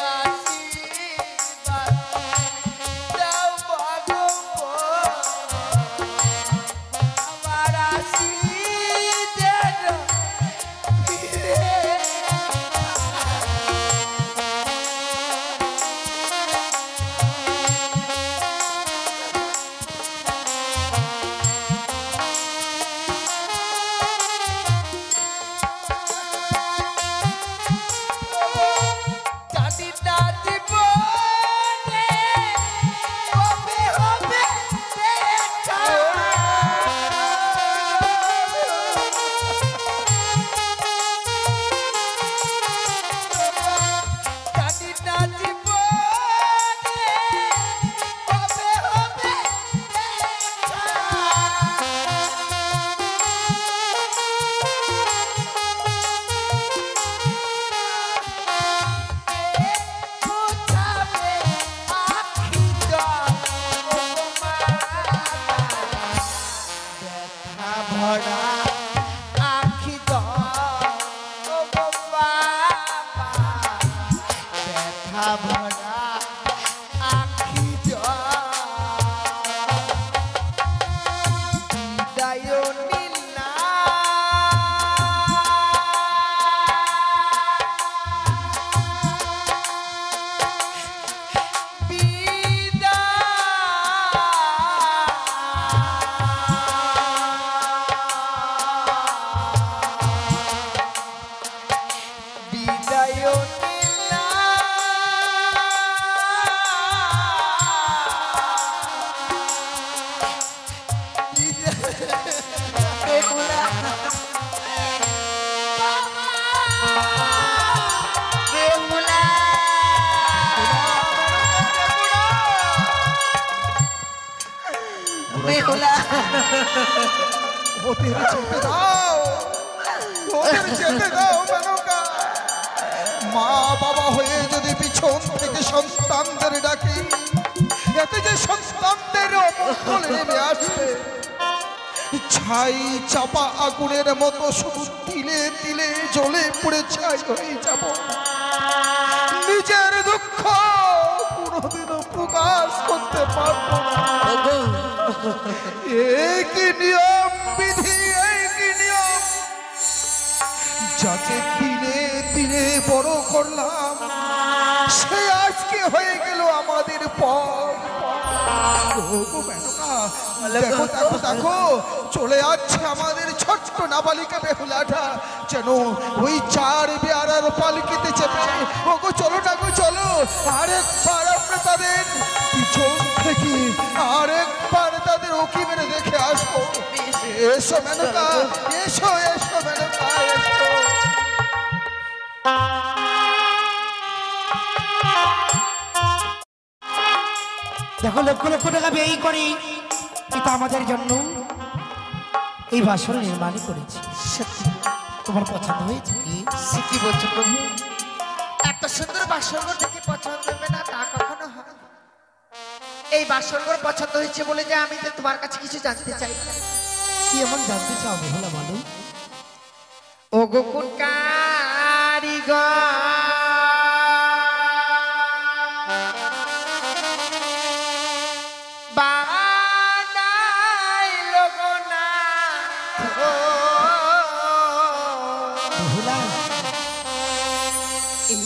ভরা আখি জল ও গো বাবা ব্যথা ভরা আখি জল বিদায় নীলা ওদের যেতে দাও, ওদের যেতে দাও মেনকা। মা বাবা হয়ে যদি পিছন থেকে সন্তানদের ডাকি, এতে যে সন্তানদের অমঙ্গল নেমে আসবে। ছাই চাপা আগুনের মতো শুধু তিলে তিলে জ্বলে পড়ে ছাই হয়ে যাব। নিজের দুঃখ কোনোদিনও প্রকাশ করতে পারবো না। একই নিয়ম বিধি, একই নিয়ম, যাকে দিনে দিনে বড় করলাম সে আজকে হয়ে গেল আমাদের পর। দেখো দেখো দেখো চলে যাচ্ছে আমাদের ছোট্ট নাবালিকা বেহুলাটা, যেন ওই চার বেয়ারার পালকিতে চেপে। ওগো চলো না গো চলো, আরেকবার আমরা তাদের পিছন থেকে আরেকবার তাদের ওকি মেরে দেখে আসবো। এসো মেনকা, এসো এসো মেনকা, এসো। দেখো লক্ষ লক্ষ টাকা ব্যয় করে পিতা আমাদের জন্য এই বাসন নির্মাণ করেছে। সত্যি তোমার পছন্দ হয়েছে কি? সে কি বলছো প্রভু? এত সুন্দর বাসরঘর দেখে পছন্দ হবে না তা কখনো হয়? এই বাসরঘর পছন্দ হয়েছে বলে যে আমি তো তোমার কাছে কিছু জানতে চাই। কি এমন জানতে চাও বেহুলা বলো? ও গো কোন কারিগর বানাইলো গো না বেহুলা এই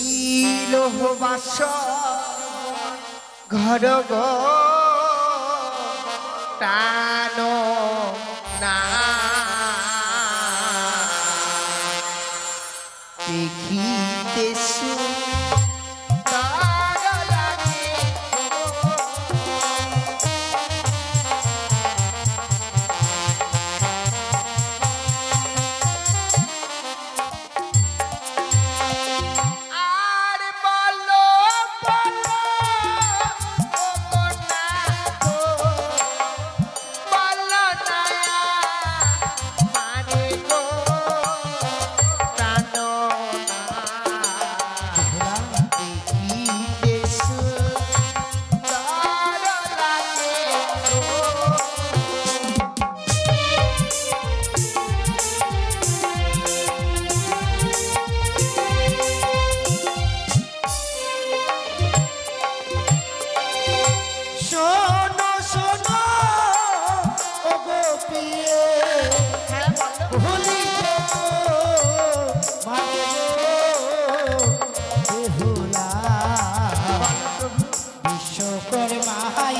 লোহ বাসর ঘর গো টানো না দেখিতে সুন্দর লাগে আর বলো বলো ও না গো বলো না মানে গো প্রাণ দেখিতে সুন্দর লাগে শোনো শোনো ও গো প্রিয়ে হ্যাঁ বলো ভুলি যেতো ভালো বেহুলা বিশ্বকর্মাই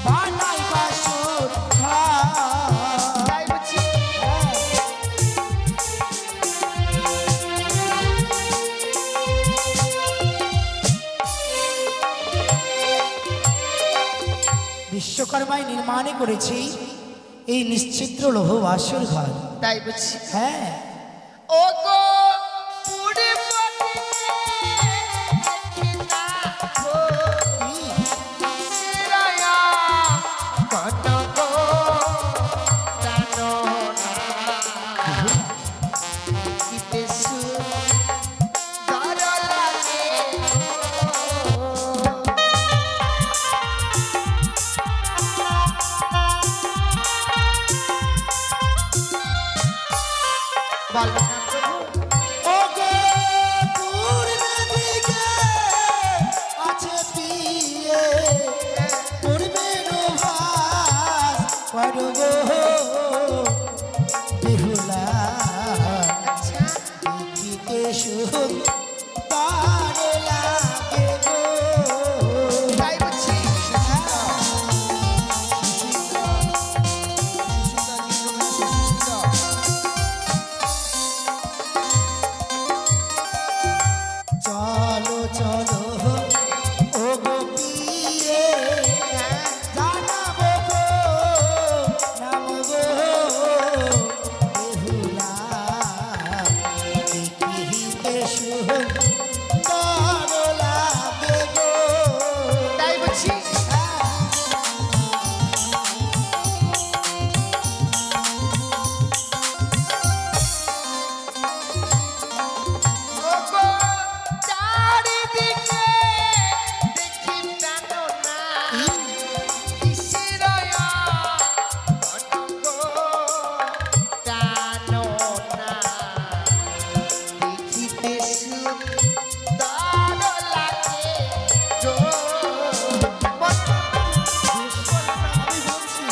বানাই বাসর ঘর। তাই বুঝি বিশ্বকর্মায় নির্মাণে করেছি এই নিশ্চিত্র লৌহ বাসর ঘর। তাই বুঝি হ্যাঁ ও গো পুরে পড়িতে না গো শিরায়া কত গো জানো না দেখিতে সুন্দর লাগে বলো না প্রভু। ওগো পূর্ব দিকে আছে পিয়ে পূর্বের ভাস করো গো বেহুলা আচ্ছা দেখিতে সুন্দর লাগে গো। তাই বুঝছি। চলো চলো ও গো পিয়ে জানাবো গো নাম গো বেহুলা দেখিতে সুন্দর লাগে গো। তাই বুঝছি। ওগো চারিদিকে দেখি প্রাণনা কিসেরয়া ঘটগো প্রাণনা দেখিতে সুন্দর লাগে গো। আমি বলছি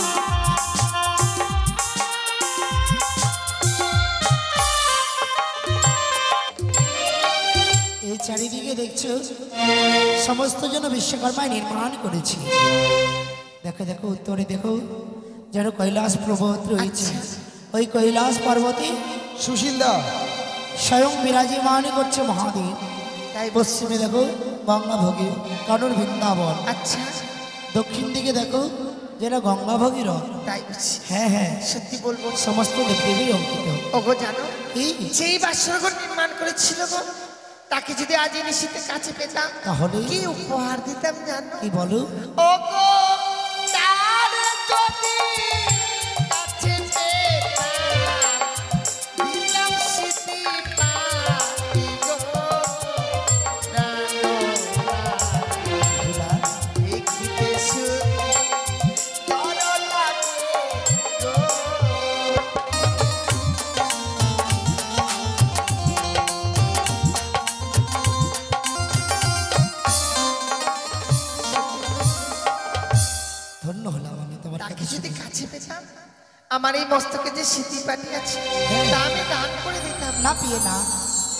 এই চারিদিকে দেখছো সমস্ত জন বিশ্বকর্মায় নির্মাণ করেছে। দেখো দেখো উত্তরে দেখো যেন কৈলাস পর্বত রয়েছে। ওই কৈলাস পর্বতে সুশীলদা স্বয়ং বিরাজমান করছে মহাদেব। তাই পশ্চিমে দেখো গঙ্গাভোগী কানুর বৃন্দাবন। আচ্ছা দক্ষিণ দিকে দেখো যেন গঙ্গাভোগী রথ। তাই বুঝছি। হ্যাঁ হ্যাঁ সত্যি বলবো সমস্ত দেবদেবীর অঙ্কিত। ওগো জানো এই যেই বাসরঘর নির্মাণ করেছিল গো তাকে যদি আজ এই নিশীথে কাছে পেতাম তাহলে কি উপহার দিতাম জানো? কি বলো? ওগো তার যদি কাছে পেতাম দিলাম স্মৃতি পাখি গো বেহুলা, দেখিতে সুন্দর লাগে গো। ধন্য হলাম আমি তোমার তাকে কাছে যদি শুনে। কাছে পেতাম আমার এই মস্তকে যে স্মৃতি পাটি আছে তা আমি দান করে দিতাম না পেয়ে না,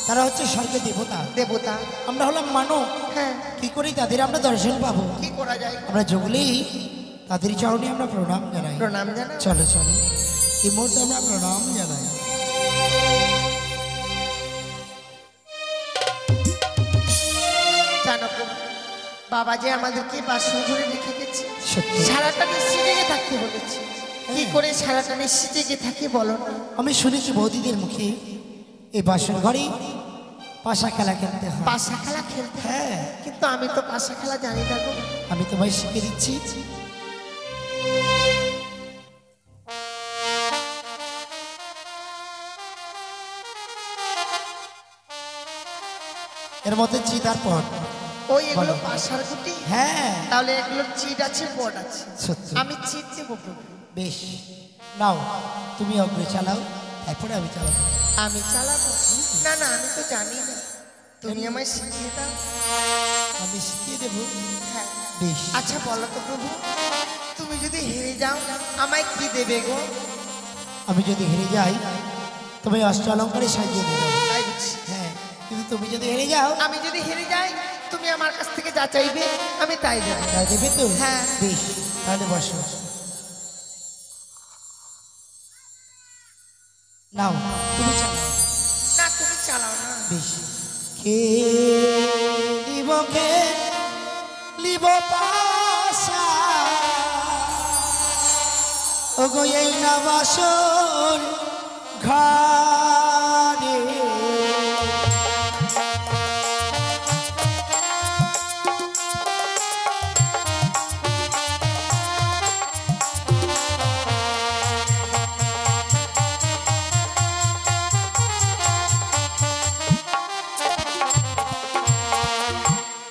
তারা হচ্ছে স্বর্গের দেবতা, দেবতা। আমরা হলাম মানব। হ্যাঁ কি করে তাদের আমরা দর্শন পাবো? কি করা যায়? আমরা জগলেই তাদের চরণে আমরা প্রণাম জানাই। প্রণাম জানাও। চলো চলো এই মুহূর্তে আমরা প্রণাম জানাই। জানো গো, বাবা যে আমাদেরকে বাসন ঘরে রেখে গেছে সত্যি সারাটা নিশ্চিত জেগে থাকতে বলেছে। কি করে সারাটা নিশ্চিত জেগে থাকে বলো না? আমি শুনেছি বৌদিদের মুখে এই বাসন ঘরে পাশা খেলা খেলতে হয়। পাশা খেলা খেলতে হয়। হ্যাঁ কিন্তু আমি তো পাশা খেলা জানি না গো। আমি তোমায় শিখে দিচ্ছি। এর মধ্যে চিতার পর ওই এগুলো বলো। পাশার গুটি। হ্যাঁ তাহলে এগুলো চিট আছে পট আছে। সত্যি আমি চিট দেবো প্রভু। বেশ নাও তুমি অগ্রে চালাও তারপরে আমি চালাবো। আমি চালাবো? না না আমি তো জানি না, তুমি আমায় শিখিয়ে দাও। আমি শিখিয়ে দেবো। হ্যাঁ বেশ আচ্ছা বলো তো প্রভু, তুমি যদি হেরে যাও আমায় কি দেবে গো? আমি যদি হেরে যাই তুমি অষ্ট অলঙ্কারে সাজিয়ে দেবো। তাই বুঝছি। হ্যাঁ কিন্তু তুমি যদি হেরে যাও আমি যদি হেরে যাই তুমি আমার কাছ থেকে যা চাইবে আমি তাই দেবো। তাই দেবে তো? হ্যাঁ। বেশ তাহলে বসো। নাও তুমি চালাও। না তুমি চালাও না। বেশ কে লিব কে লিব পাশা ওগো এই না বাসর ঘরে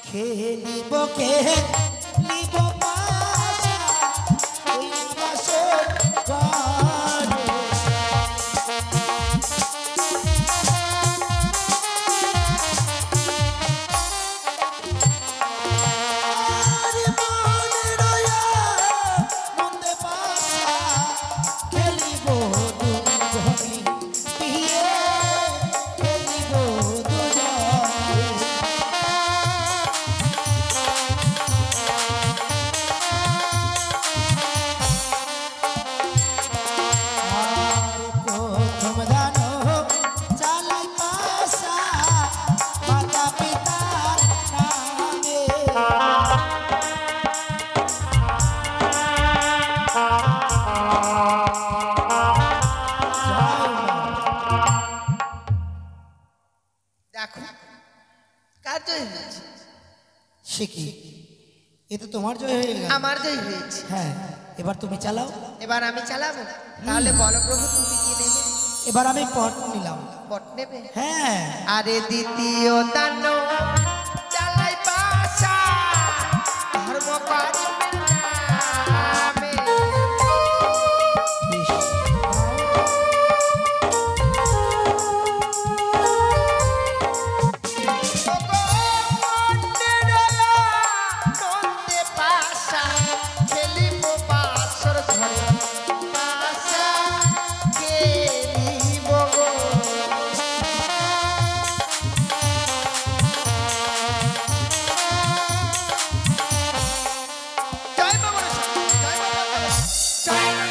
খেলিব কে লিব পাশা ওই বাসর ঘরে সে কি, এ তো তোমার জয় হয়ে গেল। আমার জয় হয়েছে। হ্যাঁ, এবার তুমি চালাও। এবার আমি চালাবো? তাহলে বলো প্রভু তুমি কি নেবে? এবার আমি পট নিলাম। পট নেবে? হ্যাঁ। আরে দ্বিতীয় দান চালাই পাশা ধর্ম পারি নামে। বেশ। ওগো মন্দিরলা নন্দে পাশা খেলিব বাসর ঘরে পাশা খেলিব গো। জয় মা মনসা, জয় মা মঙ্গলা, জয় মা।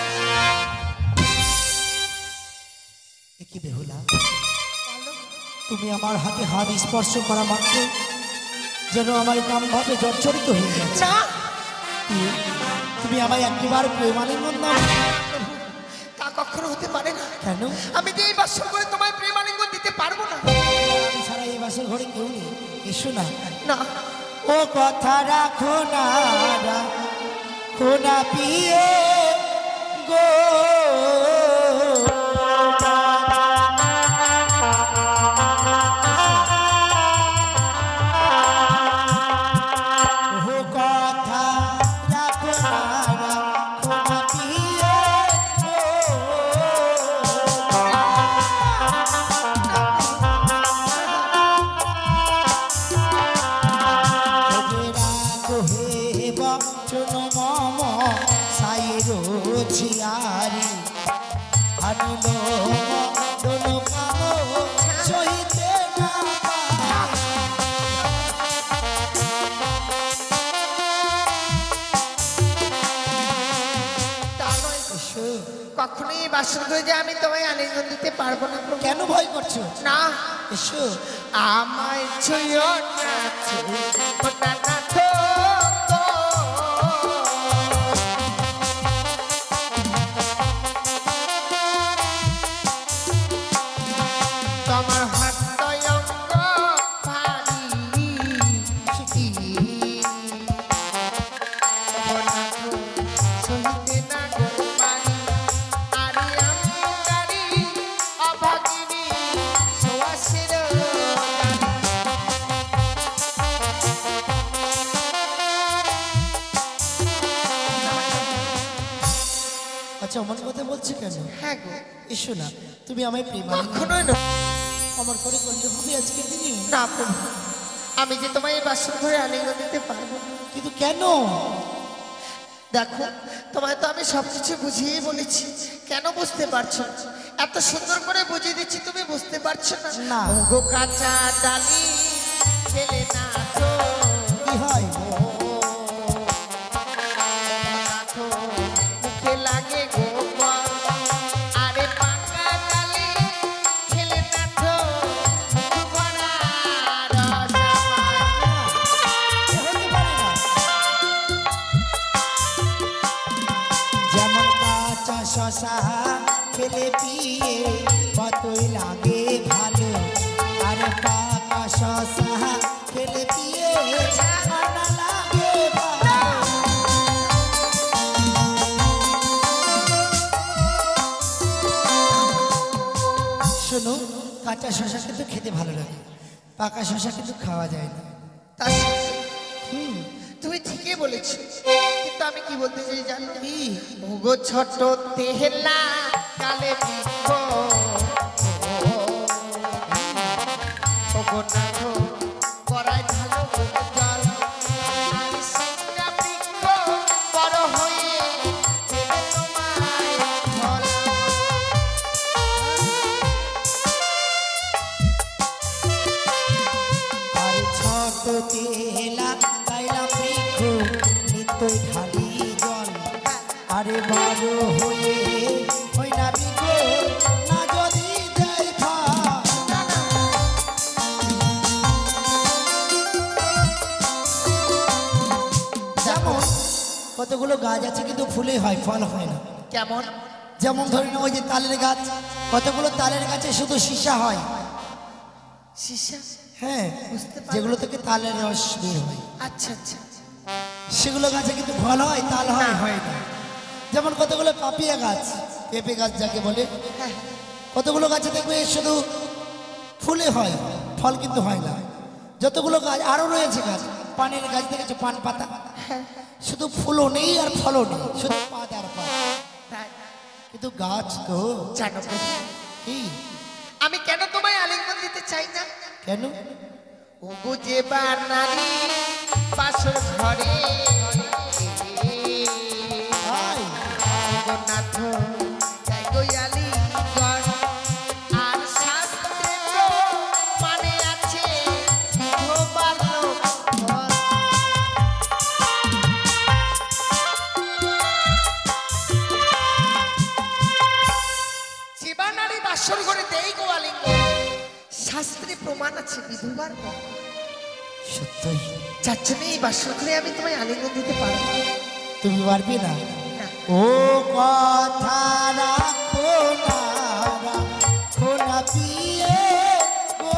এ কি বেহুলা, তুমি আমার হাতে হাত স্পর্শ করা মাত্র যেন আমার কাম ভাবে জর্জরিত হয়ে গেছে। না তুমি আমায় একবার প্রেমালিঙ্গন দাও। তা কখনো হতে পারে না। কেন? আমি যে এই বাসর করে তোমায় প্রেমালিঙ্গন দিতে পারবো না। আমি ছাড়া এই বাসের ঘরে কেউ নেই। এসো না। না ও কথা রাখো না, রাখো না পিয়ে গো। ও কথা রাখো না, রাখো না পিয়ে গো। বচন মম সাইর ঝিয়ারি আনিল মদন কাম সহিতে না পারি। তা নয়, কখনোই এই বাসর করে যে আমি তোমায় আলিঙ্গন দিতে পারবো না প্রভু। কেন ভয় করছো? না এসো। আমায় ছুঁয়ো না, ছুঁয়ো না নাথ গো। তোমার হাত অঙ্গ ভারী কি নাথ সহিতে না গো পারি। আরে আমি গাড়ি অভাগিনী সোয়াসের গাড়ি। আচ্ছা, অমন কথা বলছি কেন? হ্যাঁ গো, এসো না, তুমি আমায় প্রেমালিঙ্গন কখনোই না। আমার করে করলে হবে আজকের দিনে। না প্রভু, আমি যে তোমায় এই বাসর ঘরে আলিঙ্গন দিতে পারবো না। কিন্তু কেন? দেখো, তোমায় তো আমি সবকিছু বুঝিয়ে বলেছি, কেন বুঝতে পারছো না? এত সুন্দর করে বুঝিয়ে দিচ্ছি, তুমি বুঝতে পারছো না। না। গো কাঁচা ডালি খেলে না তো কি হয়? নাথো, মুখে লাগে গোবর। আরে পাকা ডালি খেলে না তো মুখ ভরা রসাবাই। হতে পারে না। যেমন কাঁচা শশা খেলে পিয়ে কতই লাগে ভালো, আরে পাকা শশা খেলে পিয়ে ঠান্ডা লাগে ভালো। শোনো, কাঁচা শশা কিন্তু খেতে ভালো লাগে, পাকা শশা কিন্তু খাওয়া যায় না। তা সত্যি। তুমি ঠিকই বলেছো, কিন্তু আমি কি বলতে চাই জানো? কি? ভোগো ছোট তেহলা কালে বৃক্ষ ওগো নাথ করাই ভালো ভোগ জল। আর সিংহা বৃক্ষ বড় হয়ে দেবে তোমায় ফল। আর ছোট তেলা তাইলা বৃক্ষ নিত্যই ঢালি জল, আরে বড় হয়ে হই না বৃক্ষ না যদি দেয় ফল। যেমন কতগুলো গাছ আছে কিন্তু ফুলে হয়, ফল হয় না। কেমন? যেমন ধরি না ওই যে তালের গাছ, কতগুলো তালের গাছে শুধু সীসা হয়। সীসা? হ্যাঁ, বুঝতে পারলাম। যেগুলো থেকে তালের রস বের হয় আচ্ছা আচ্ছা সেগুলো গাছে কিন্তু ফল হয়, তাল হয় হয় না। যেমন কতগুলো পাপিয়া গাছ, পেঁপে গাছ যাকে বলে, হ্যাঁ কতগুলো গাছে দেখবে শুধু ফুলে হয়, ফল কিন্তু হয় না। যতগুলো গাছ আরো রয়েছে গাছ, পানের গাছ দেখেছো, পান পাতা, শুধু ফুলও নেই আর ফলও নেই, শুধু পাতা আর পাতা, তাই কিন্তু গাছ তো জানো প্রভু, কি। আমি কেন তোমায় আলিঙ্গন দিতে চাই না? কেন? ও বুঝে বানারি পাশর ঘরে ভাই, জগন্নাথ যাই গো আলিঙ্গন, আর শাস্ত্রে তো মানে আছে বিধবার লক্ষণ। জীবানারী বাসর ঘরে দেই গো আলিঙ্গন, শাস্ত্রে প্রমাণ আছে বিধবার লক্ষণ। সত্যই যার জন্য এই বাসর ঘরে আমি তোমায় আলিঙ্গন দিতে পারবো না। তুমি পারবে না। না। ও কথা রাখো না, রাখো না পিয়ে গো।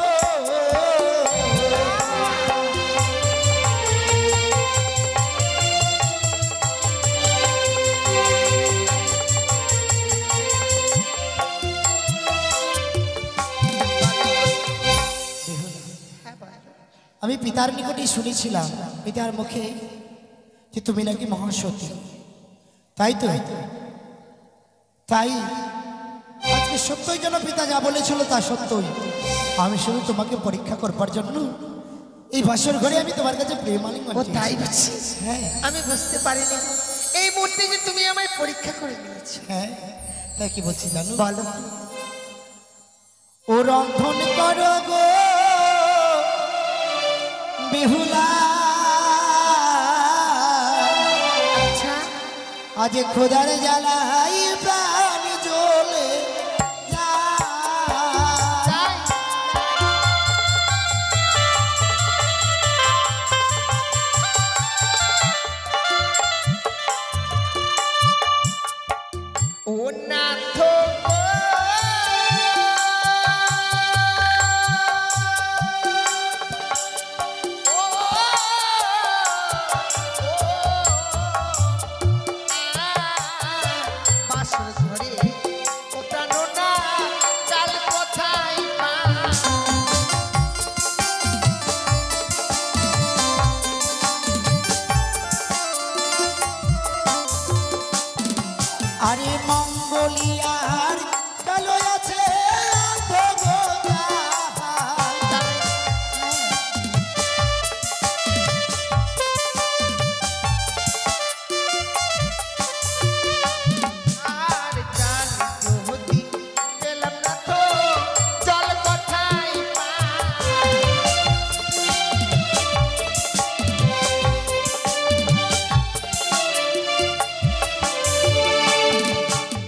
আমি পিতার নিকটেই শুনেছিলাম, পিতার মুখে, যে তুমি নাকি মহাসতী। তাই তো, তাই আজকে সত্যই যেন পিতা যা বলেছিল তা সত্যই। আমি শুধু তোমাকে পরীক্ষা করবার জন্য এই বাসর ঘরে আমি তোমার কাছে প্রেম আলিঙ্গন ও চেয়েছি। তাই বুঝছিস? হ্যাঁ আমি বুঝতে পারিনি এই মুহূর্তে যে তুমি আমায় পরীক্ষা করে নিয়েছো। হ্যাঁ, তাই কি বলছি জানো? বলো। ও রন্ধন করো গো বেহুলা, আচ্ছা আজ খোদার জ্বালাই প্রাণ জ্বলে যায়। তাই? ও নাথ গো, বাসর ঘরে ও প্রাণনা চাল কোথায় পায়? আরে মঙ্গলিয়ার কালো আছে আর জাল যদি পেলাম না তো জল কোথায় পায়?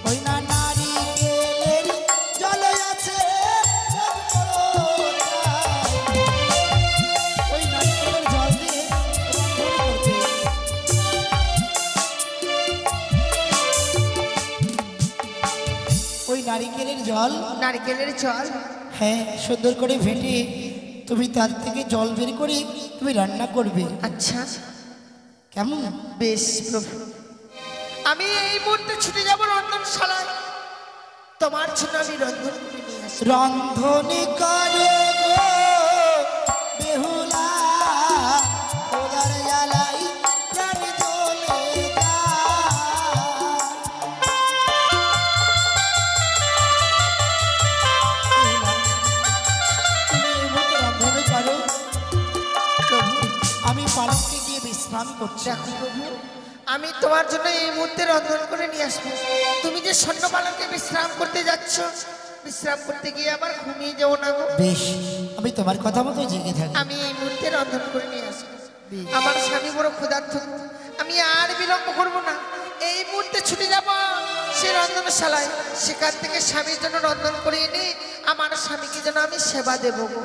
ওই না নারিকেলের জল আছে ওই নারিকেলের জল দিয়ে রন্ধন করবে। ওই নারিকেলের জল, নারকেলের জল হ্যাঁ, সুন্দর করে ফেটে তুমি তার থেকে জল বের করে তুমি রান্না করবে। আচ্ছা কেমন? বেশ প্রভু, আমি এই মুহূর্তে ছুটে যাব রন্ধনশালায়, তোমার জন্য আমি রন্ধন করে নিয়ে আসবো। রন্ধন করো গো বেহুলা, খোদার জ্বালাই প্রাণ জ্বলে তুমি এই মুহূর্তে রন্ধন করো, আমি পালকে গিয়ে বিশ্রাম করছি। দেখো প্রভু, আমি তোমার জন্য এই মুহূর্তে রন্ধন করে নিয়ে আসবো। তুমি যে স্বর্ণবালকে বিশ্রাম করতে যাচ্ছ, বিশ্রাম করতে গিয়ে আবার ঘুমিয়ে যাও না গো। বেশ, আমি তোমার কথা মতো জেগে থাকি। আমি এই মুহূর্তে রন্ধন করে নিয়ে আসবো। আমার স্বামী বড় ক্ষুধার্ত, আমি আর বিলম্ব করব না, এই মুহূর্তে ছুটে যাব সে রন্ধনশালায়, সেখান থেকে স্বামীর জন্য রন্ধন করে এনে আমার স্বামীকে যেন আমি সেবা দেবো গো।